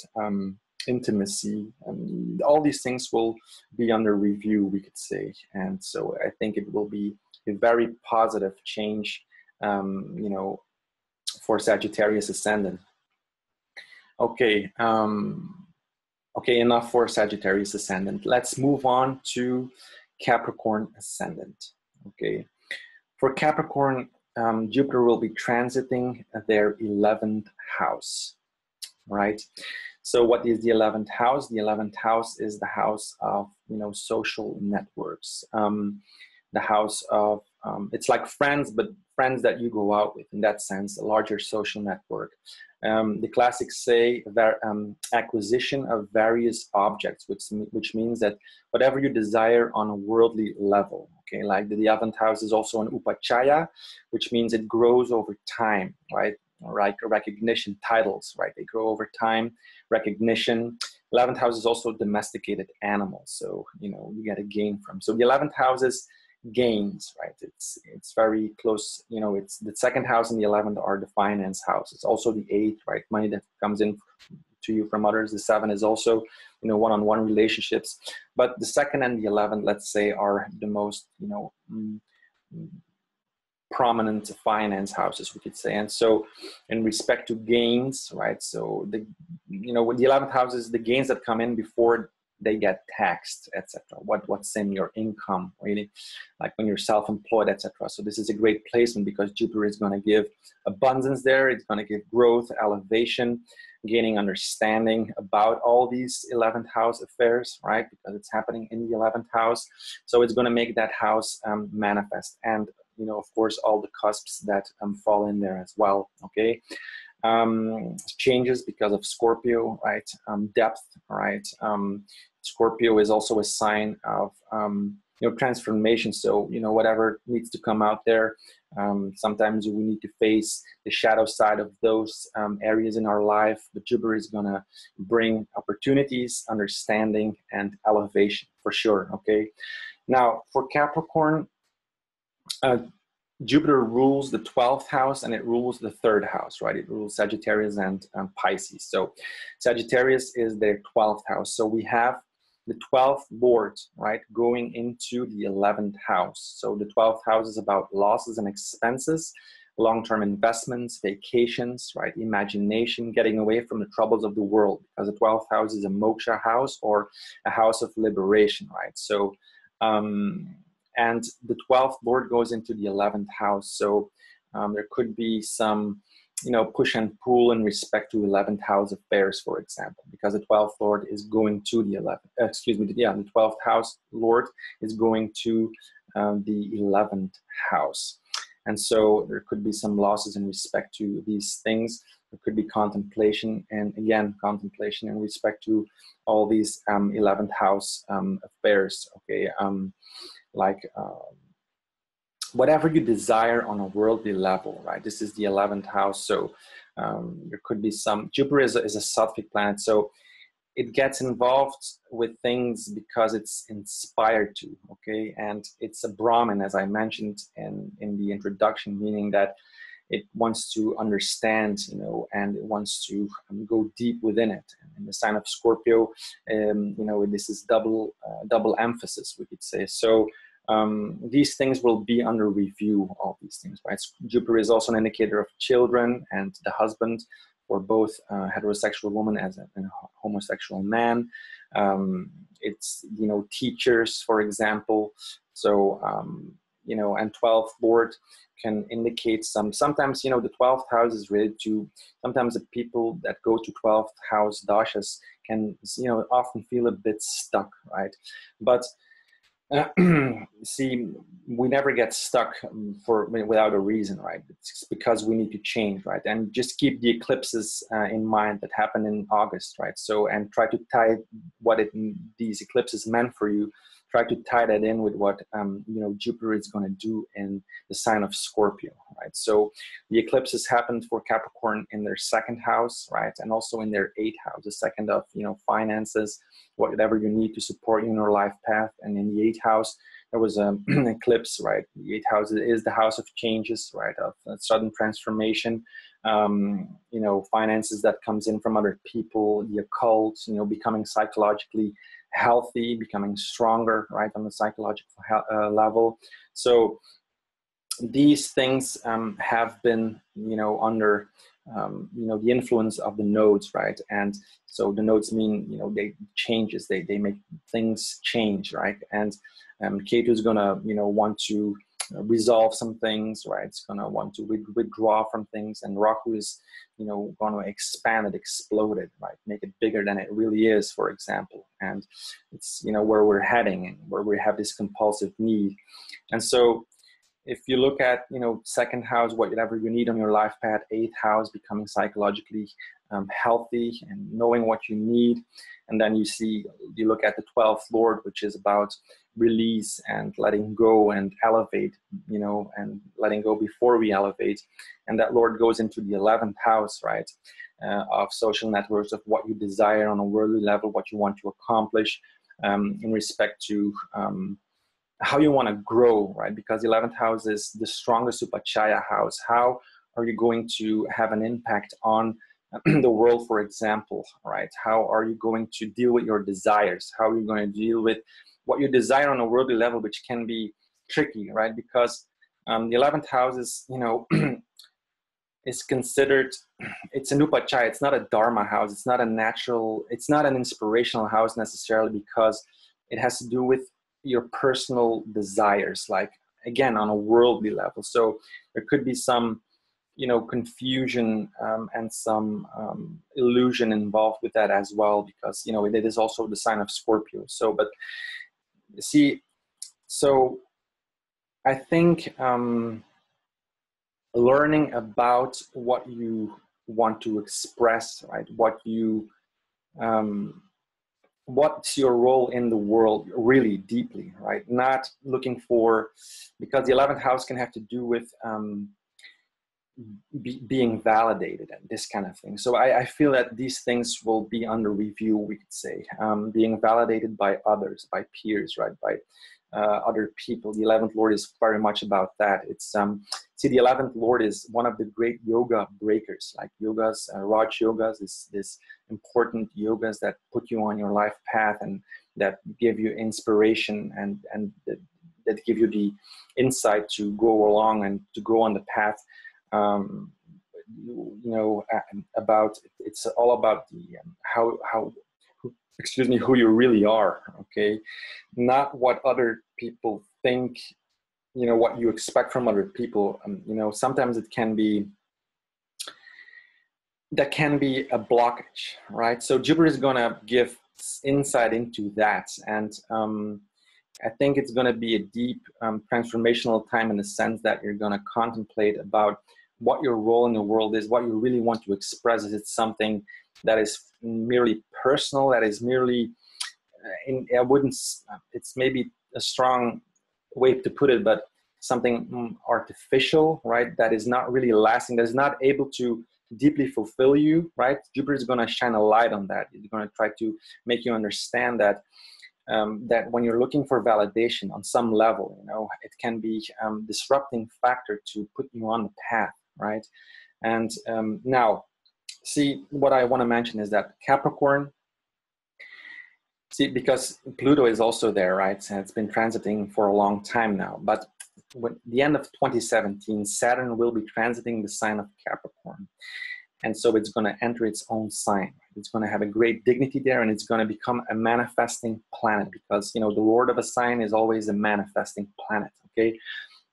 Intimacy, and all these things will be under review, we could say. And so I think it will be a very positive change, you know, for Sagittarius Ascendant. Okay, okay, enough for Sagittarius Ascendant. Let's move on to Capricorn Ascendant. Okay, for Capricorn, Jupiter will be transiting their 11th house, right? So what is the 11th house? The 11th house is the house of, you know, social networks. The house of, it's like friends, but friends that you go out with, in that sense, a larger social network. The classics say that acquisition of various objects, which means that whatever you desire on a worldly level, okay, like the 11th house is also an upachaya, which means it grows over time, right? Like recognition, titles, right? They grow over time, recognition. 11th house is also domesticated animals, so, you know, you get a gain from. So the 11th house is gains, right? It's very close, you know, it's the second house and the 11th are the finance house. It's also the 8th, right? Money that comes in to you from others. The 7 is also, you know, one-on-one relationships. But the second and the 11th, let's say, are the most, you know, prominent finance houses, we could say. And so in respect to gains, right? So the, you know, with the 11th house is the gains that come in before they get taxed, etc. What's in your income, really, like when you're self-employed, etc. So this is a great placement because Jupiter is going to give abundance there. It's going to give growth, elevation, gaining understanding about all these 11th house affairs, right? Because it's happening in the 11th house. So it's going to make that house manifest. And, you know, of course, all the cusps that fall in there as well, okay? Changes because of Scorpio, right? Depth, right? Scorpio is also a sign of, you know, transformation. So, you know, whatever needs to come out there, sometimes we need to face the shadow side of those areas in our life, but Jupiter is going to bring opportunities, understanding, and elevation for sure, okay? Now, for Capricorn, Jupiter rules the 12th house and it rules the 3rd house, right? It rules Sagittarius and Pisces. So Sagittarius is their 12th house. So we have the 12th Lord, right, going into the 11th house. So the 12th house is about losses and expenses, long-term investments, vacations, right, imagination, getting away from the troubles of the world, because the 12th house is a moksha house, or a house of liberation, right? So, and the 12th Lord goes into the 11th house. So there could be some, push and pull in respect to 11th house affairs, for example, because the 12th Lord is going to the 11th, the 12th house Lord is going to the 11th house. And so there could be some losses in respect to these things. There could be contemplation, and again, contemplation in respect to all these 11th house affairs, okay? Whatever you desire on a worldly level, right? This is the 11th house. So there could be some, Jupiter is a sattvic planet. So it gets involved with things because it's inspired to, okay? And it's a Brahmin, as I mentioned in the introduction, meaning that it wants to understand, and it wants to go deep within it. And in the sign of Scorpio, this is double emphasis, we could say. So these things will be under review, all these things, right? Jupiter is also an indicator of children and the husband, for both heterosexual woman as a homosexual man. It's, teachers, for example. So, and 12th Lord can indicate sometimes, the 12th house is related to, sometimes the people that go to 12th house dashas can, often feel a bit stuck, right? But see, we never get stuck without a reason, right? It's because we need to change, right? And just keep the eclipses in mind that happen in August, right? So, and try to tie what these eclipses meant for you. Try to tie that in with what Jupiter is going to do in the sign of Scorpio, right? So the eclipses happened for Capricorn in their 2nd house, right? And also in their 8th house, the second of finances, whatever you need to support you in your life path. And in the 8th house, there was an eclipse, right? The 8th house is the house of changes, right? Of sudden transformation, finances that comes in from other people, the occult, becoming psychologically healthy, becoming stronger, right, on the psychological level. So these things have been, under, the influence of the nodes, right? And so the nodes mean, they changes, they make things change, right? And Ketu is gonna, want to resolve some things, right? It's gonna want to withdraw from things, and Rahu is, going to expand it, explode it, right? Make it bigger than it really is, for example. And it's, where we're heading and where we have this compulsive need. And so if you look at, 2nd house, whatever you need on your life path, 8th house, becoming psychologically healthy and knowing what you need. And then you look at the 12th Lord, which is about release and letting go and elevate, and letting go before we elevate. And that Lord goes into the 11th house, right, of social networks, of what you desire on a worldly level, what you want to accomplish in respect to how you want to grow, right? Because the 11th house is the strongest upachaya house. How are you going to have an impact on the world, for example, right? How are you going to deal with your desires? How are you going to deal with what you desire on a worldly level, which can be tricky, right? Because the 11th house is, is considered, it's an upachaya, it's not a dharma house, it's not a natural, it's not an inspirational house necessarily, because it has to do with your personal desires, like, again, on a worldly level. So there could be some, confusion and some illusion involved with that as well, because, it is also the sign of Scorpio. So, but see, so I think learning about what you want to express, right? What's your role in the world really deeply, right? Not looking for, because the 11th house can have to do with being validated and this kind of thing. So I feel that these things will be under review, we could say, being validated by others, by peers, right? By other people. The 11th Lord is very much about that. It's see, the 11th Lord is one of the great yoga breakers, like yogas, Raj yogas, is this important yogas that put you on your life path and that give you inspiration and that give you the insight to go along and to go on the path. About it's all about the who you really are. Okay, not what other people think. What you expect from other people. Sometimes that can be a blockage, right? So Jupiter is going to give insight into that, and I think it's going to be a deep transformational time in the sense that you're going to contemplate about what your role in the world is, what you really want to express. Is it something that is merely personal, that is merely, it's maybe a strong way to put it, but something artificial, right? That is not really lasting, that is not able to deeply fulfill you, right? Jupiter is going to shine a light on that. It's going to try to make you understand that that when you're looking for validation on some level, it can be disrupting factor to put you on the path, right? And now, see, what I want to mention is that Capricorn, because Pluto is also there, right? And it's been transiting for a long time now. But when the end of 2017, Saturn will be transiting the sign of Capricorn. And so it's going to enter its own sign. It's going to have a great dignity there, and it's going to become a manifesting planet because, the Lord of a sign is always a manifesting planet, okay?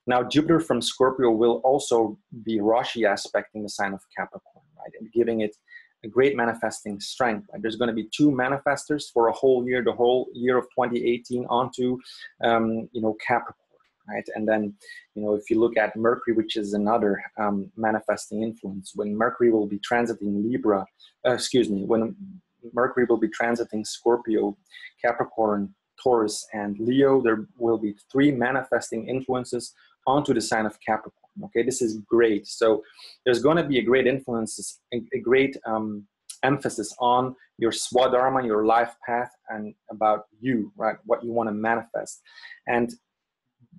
Now, Jupiter from Scorpio will also be Rashi aspecting the sign of Capricorn, right? And giving it a great manifesting strength. Right? There's going to be two manifestors for a whole year, the whole year of 2018 onto, Capricorn. Right, and then, if you look at Mercury, which is another manifesting influence, when Mercury will be transiting when Mercury will be transiting Scorpio, Capricorn, Taurus, and Leo, there will be three manifesting influences onto the sign of Capricorn. Okay, this is great. So there's going to be a great influence, a great emphasis on your swadharma, your life path, and about you, right? What you want to manifest, and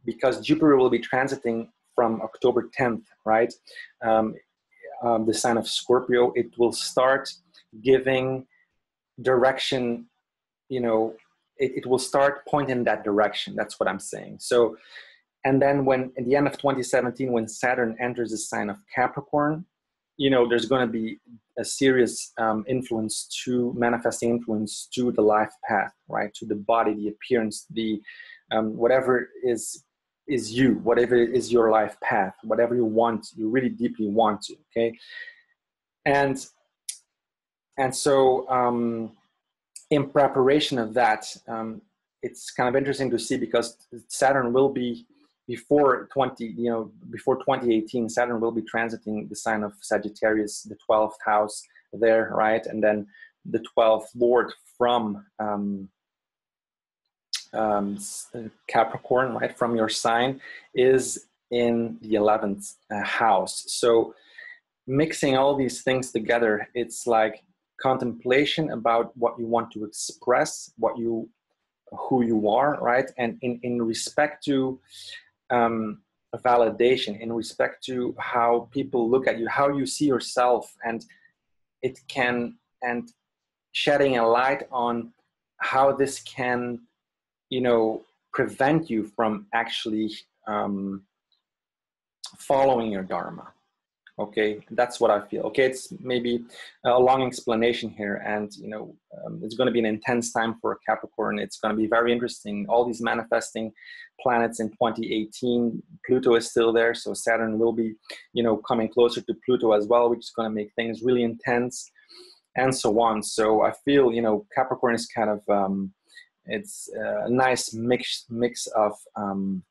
because Jupiter will be transiting from October 10th, right? The sign of Scorpio, it will start giving direction, it will start pointing in that direction. That's what I'm saying. So, and then when, at the end of 2017, when Saturn enters the sign of Capricorn, there's going to be a serious manifesting influence to the life path, right? To the body, the appearance, the whatever is you, whatever is your life path, whatever you want, you really deeply want to, okay? And so in preparation of that, it's kind of interesting to see because Saturn will be before 2018, Saturn will be transiting the sign of Sagittarius, the 12th house there, right? And then the 12th lord from Capricorn, right, from your sign, is in the 11th house. So mixing all these things together, it's like contemplation about what you want to express, who you are, right? And in respect to validation, in respect to how people look at you, how you see yourself, and shedding a light on how this can prevent you from actually following your dharma. Okay, that's what I feel. Okay, it's maybe a long explanation here, and it's going to be an intense time for Capricorn. It's going to be very interesting. All these manifesting planets in 2018. Pluto is still there, so Saturn will be coming closer to Pluto as well, which is going to make things really intense, and so on. So I feel Capricorn is kind of it's a nice mix of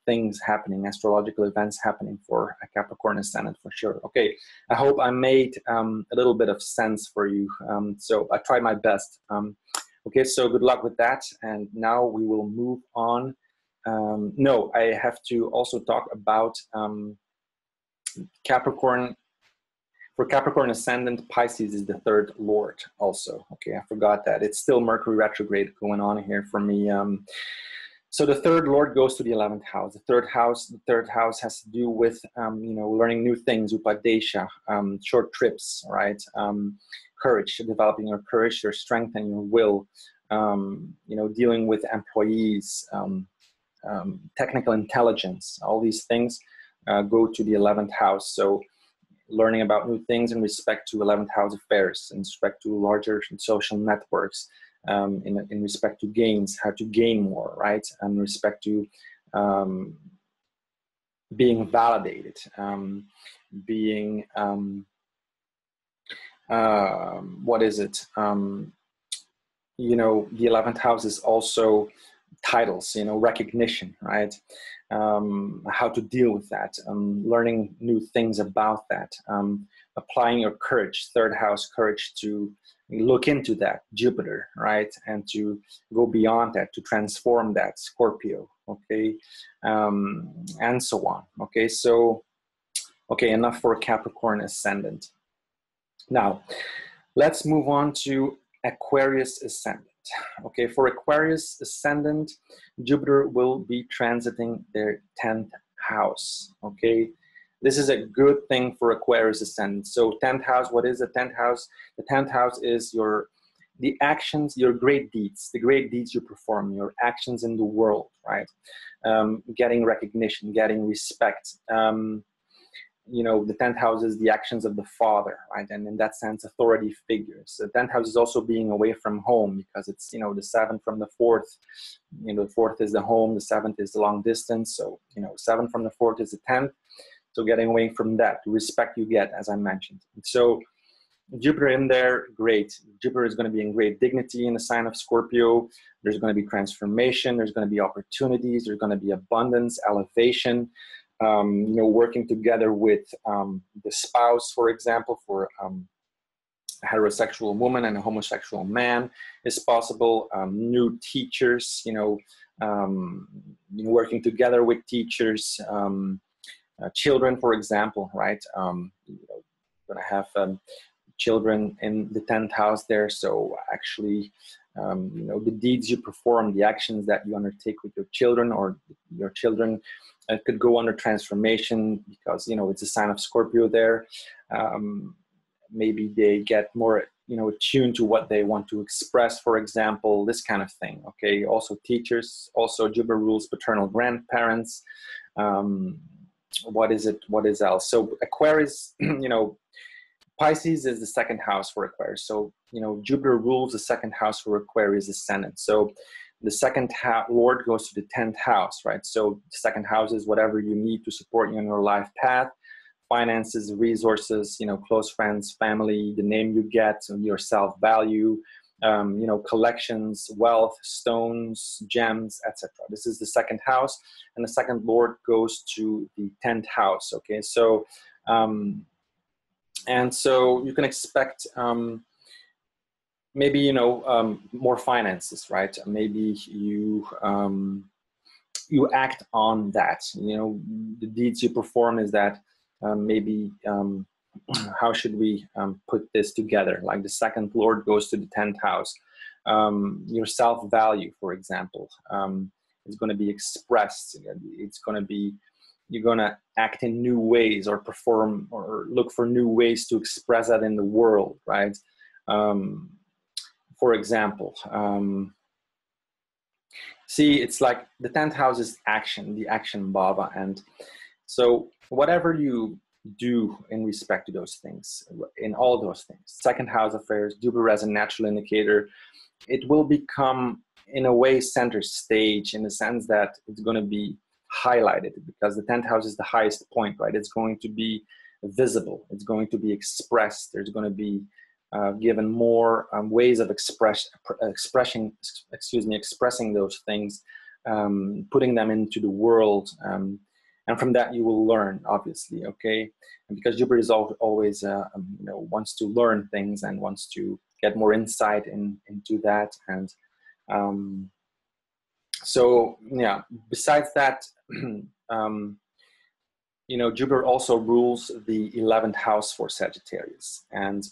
things happening, astrological events happening for a Capricorn Ascendant for sure. Okay, I hope I made a little bit of sense for you. So I tried my best. Okay, so good luck with that. And now we will move on. No, I have to also talk about Capricorn. For Capricorn Ascendant, Pisces is the third lord also. Okay, I forgot that. It's still Mercury retrograde going on here for me. So the third lord goes to the 11th house. The third house has to do with, learning new things, upadesha, short trips, right? Courage, developing your courage, your strength, and your will. you know, dealing with employees, technical intelligence, all these things go to the 11th house. So learning about new things in respect to 11th house affairs, in respect to larger social networks, in respect to gains, how to gain more, right? In respect to being validated, being, what is it? You know, the 11th house is also titles, you know, recognition, right? How to deal with that, learning new things about that, applying your courage, third house courage, to look into that, Jupiter, right? And to go beyond that, to transform that, Scorpio, okay? And so on, okay? So, okay, enough for Capricorn Ascendant. Now, let's move on to Aquarius Ascendant. Okay, for Aquarius Ascendant, Jupiter will be transiting their 10th house. Okay, this is a good thing for Aquarius Ascendant. So 10th house, what is the 10th house? The 10th house is the actions, your great deeds, the great deeds you perform, your actions in the world, right? Getting recognition, getting respect. You know, the 10th house is the actions of the father, right? And in that sense, authority figures. The 10th house is also being away from home, because it's, you know, the 7th from the 4th. You know, the 4th is the home, the 7th is the long distance. So, you know, 7 from the 4th is the 10th. So getting away from that, the respect you get, as I mentioned. So Jupiter in there, great. Jupiter is going to be in great dignity in the sign of Scorpio. There's going to be transformation. There's going to be opportunities. There's going to be abundance, elevation. You know, working together with the spouse, for example, for a heterosexual woman and a homosexual man is possible. New teachers, you know, working together with teachers, children, for example, right? You know, going to have children in the 10th house there. So actually, you know, the deeds you perform, the actions that you undertake with your children, or your children could go under transformation, because, you know, it's a sign of Scorpio there. Maybe they get more, you know, attuned to what they want to express, for example, this kind of thing. Okay. Also teachers, also Jupiter rules paternal grandparents. What is it? What is else? So Aquarius, you know, Pisces is the 2nd house for Aquarius. So, you know, Jupiter rules the 2nd house for Aquarius Ascendant. So the 2nd Lord goes to the 10th house, right? So the 2nd house is whatever you need to support you on your life path, finances, resources, you know, close friends, family, the name you get, your self-value, you know, collections, wealth, stones, gems, etc. This is the 2nd house, and the 2nd Lord goes to the 10th house, okay? So, and so you can expect maybe, you know, more finances, right? Maybe you you act on that. You know, the deeds you perform is that maybe how should we put this together? Like the 2nd Lord goes to the 10th house. Your self-value, for example, is going to be expressed. It's going to be, you're going to act in new ways, or perform, or look for new ways to express that in the world, right? For example, see, it's like the 10th house is action, the action bhava. And so whatever you do in respect to those things, in all those things, 2nd house affairs, Jupiter as a natural indicator, it will become, in a way, center stage, in the sense that it's going to be highlighted, because the 10th house is the highest point, right? It's going to be visible. It's going to be expressed. There's going to be given more ways of expressing those things, putting them into the world, and from that you will learn, obviously, okay? And because Jupiter is always, you know, wants to learn things and wants to get more insight into that, and so yeah. Besides that, you know, Jupiter also rules the 11th house for Sagittarius, and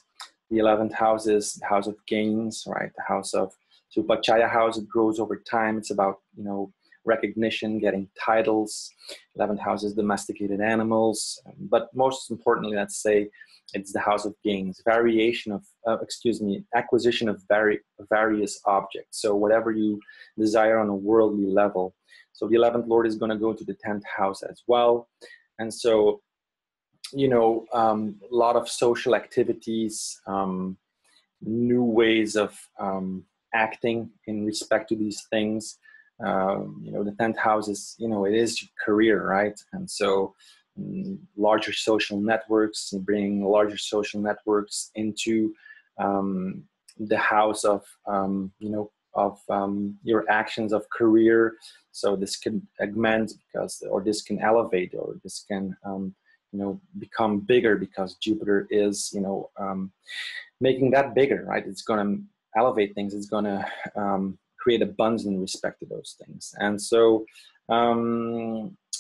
the 11th house is the house of gains, right? The house of Supachaya house. It grows over time. It's about, you know, recognition, getting titles. 11th house is domesticated animals, but most importantly, let's say it's the house of gains, acquisition of various objects. So whatever you desire on a worldly level. So the 11th Lord is going to go to the 10th house as well. And so, you know, a lot of social activities, new ways of acting in respect to these things. You know, the 10th house is, you know, it is career, right? And so larger social networks, bringing larger social networks into the house of, you know, of your actions of career. So this can augment or this can elevate, or this can, you know, become bigger because Jupiter is, you know, making that bigger, right? It's going to elevate things. It's going to create abundance in respect to those things. And so,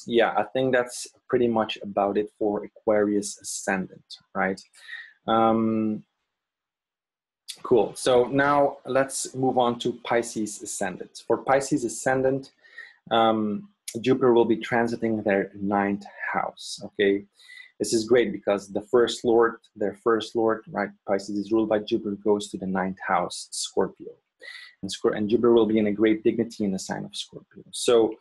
yeah, I think that's pretty much about it for Aquarius Ascendant, right? Cool. So now let's move on to Pisces Ascendant. For Pisces Ascendant, Jupiter will be transiting their 9th house, okay? This is great because their first Lord, right, Pisces is ruled by Jupiter, goes to the 9th house, Scorpio. And Jupiter will be in a great dignity in the sign of Scorpio. So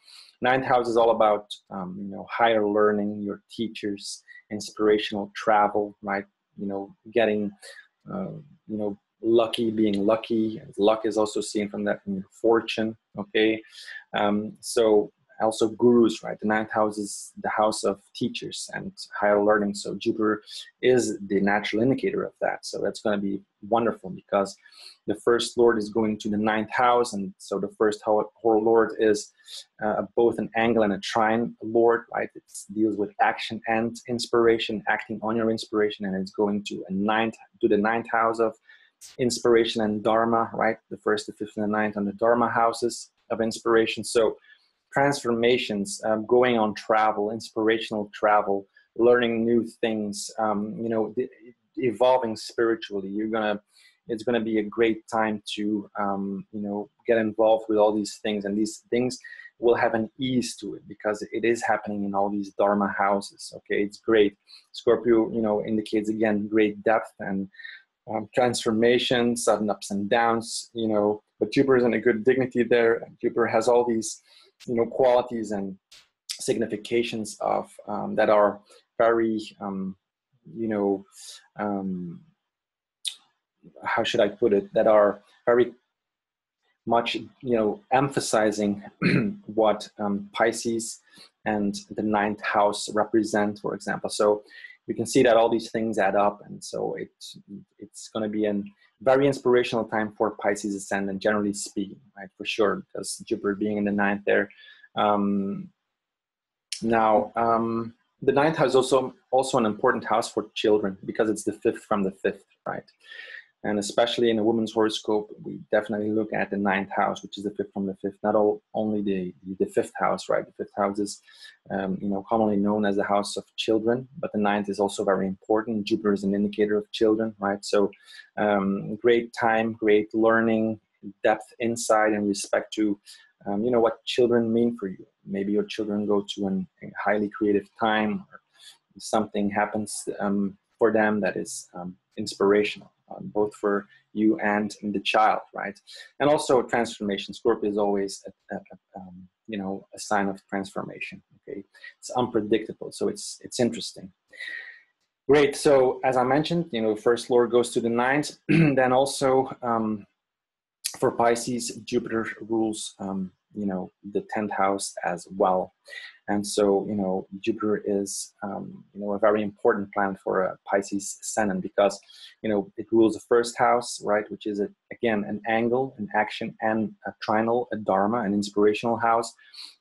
9th house is all about, you know, higher learning, your teachers, inspirational travel, right? You know, getting, you know, lucky, being lucky. Luck is also seen from that in your fortune, okay? So also gurus, right? The 9th house is the house of teachers and higher learning. So Jupiter is the natural indicator of that. So that's going to be wonderful because the first Lord is going to the 9th house. And so the first Lord is both an angle and a trine Lord, right? It deals with action and inspiration, acting on your inspiration. And it's going to the 9th house of inspiration and Dharma, right? The 1st, the 5th, and the 9th on the Dharma houses of inspiration. So transformations, going on travel, inspirational travel, learning new things, you know, evolving spiritually. It's gonna be a great time to, you know, get involved with all these things, and these things will have an ease to it because it is happening in all these Dharma houses. Okay, it's great. Scorpio, you know, indicates again great depth and transformation, sudden ups and downs, you know, but Jupiter is in a good dignity there. Jupiter has all these, you know, qualities and significations of that are very, you know, how should I put it? That are very much, you know, emphasizing what Pisces and the 9th house represent, for example. So we can see that all these things add up, and so it's going to be a very inspirational time for Pisces Ascendant, generally speaking, right? For sure, because Jupiter being in the 9th there. Now, the 9th house is also an important house for children because it's the 5th from the 5th, right? And especially in a woman's horoscope, we definitely look at the 9th house, which is the 5th from the 5th, not only the 5th house, right? The 5th house is, you know, commonly known as the house of children, but the 9th is also very important. Jupiter is an indicator of children, right? So great time, great learning, depth, insight in respect to, you know, what children mean for you. Maybe your children go to a highly creative time, or something happens for them that is inspirational. Both for you and the child, right? And also transformation. Scorpio is always, you know, a sign of transformation. Okay, it's unpredictable, so it's interesting. Great. So as I mentioned, you know, first Lord goes to the 9th. Then also for Pisces, Jupiter rules, you know, the 10th house as well. And so, you know, Jupiter is, you know, a very important planet for a Pisces Ascendant because, you know, it rules the first house, right, which is, again, an angle, an action, and a trinal, a Dharma, an inspirational house.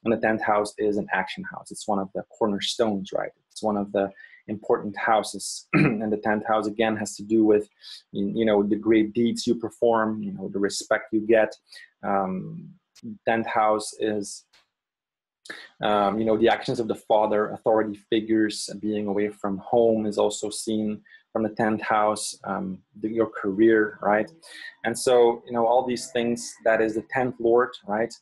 And the 10th house is an action house. It's one of the cornerstones, right? It's one of the important houses. And the 10th house, again, has to do with, you know, the great deeds you perform, you know, the respect you get. 10th house is, you know, the actions of the father, authority figures, being away from home is also seen from the 10th house, your career, right? And so, you know, all these things, that is the 10th Lord, right?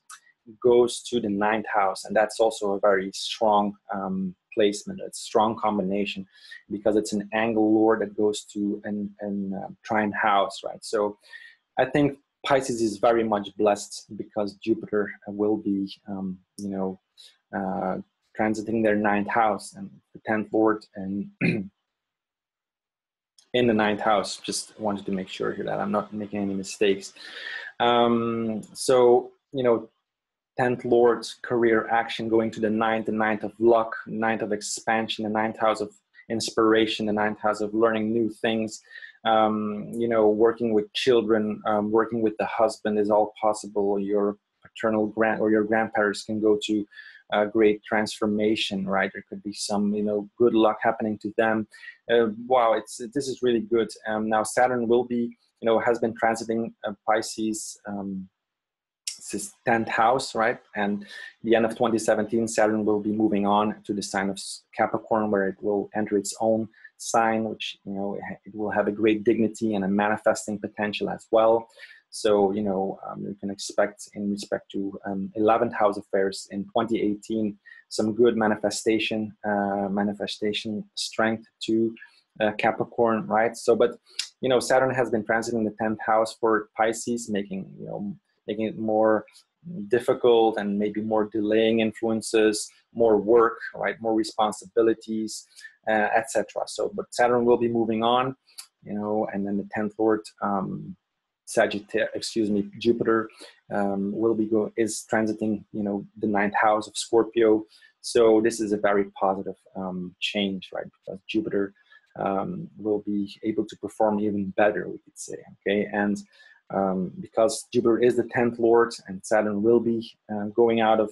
goes to the 9th house, and that's also a very strong placement. It's a strong combination because it's an angle lord that goes to an trine house, right? So I think Pisces is very much blessed because Jupiter will be, transiting their 9th house and the 10th lord and in the 9th house. Just wanted to make sure here that I'm not making any mistakes. So, 10th lord, career action, going to the 9th, the 9th of luck, 9th of expansion, the 9th house of inspiration, the 9th house of learning new things. Working with children, working with the husband is all possible. Your paternal or your grandparents can go to a great transformation, right? There could be some, good luck happening to them. Wow, this is really good. Now Saturn will be, has been transiting Pisces, it's 10th house, right? And the end of 2017, Saturn will be moving on to the sign of Capricorn, where it will enter its own sign, which, it will have a great dignity and a manifesting potential as well. So, you can expect in respect to 11th house affairs in 2018, some good manifestation strength to Capricorn, right? So, but, Saturn has been transiting the 10th house for Pisces, making it more difficult and maybe more delaying influences, more work, right? More responsibilities, etc. So, but Saturn will be moving on, and then the 10th lord, Jupiter is transiting, the 9th house of Scorpio. So this is a very positive change, right? Because Jupiter will be able to perform even better, we could say, okay? And because Jupiter is the 10th lord and Saturn will be going out of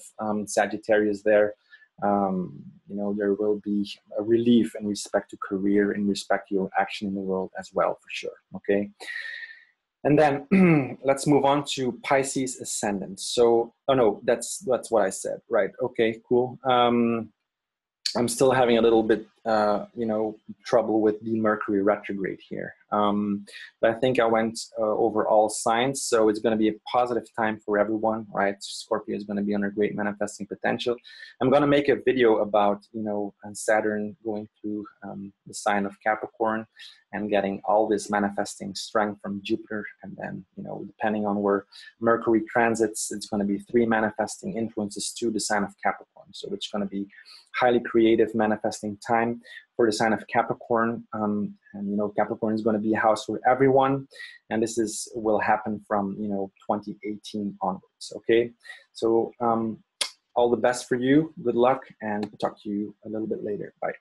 Sagittarius there, there will be a relief in respect to career, in respect to your action in the world as well, for sure, okay? And then let's move on to Pisces Ascendant. So, oh no, that's what I said, right? Okay, cool. I'm still having a little bit, trouble with the Mercury retrograde here. But I think I went over all signs, so it's going to be a positive time for everyone, right? Scorpio is going to be under great manifesting potential. I'm going to make a video about, Saturn going through the sign of Capricorn and getting all this manifesting strength from Jupiter. And then, depending on where Mercury transits, it's going to be 3 manifesting influences to the sign of Capricorn. So it's going to be highly creative manifesting time for the sign of Capricorn. And Capricorn is going to be a house for everyone. And this will happen from, 2018 onwards. Okay. So all the best for you. Good luck, and talk to you a little bit later. Bye.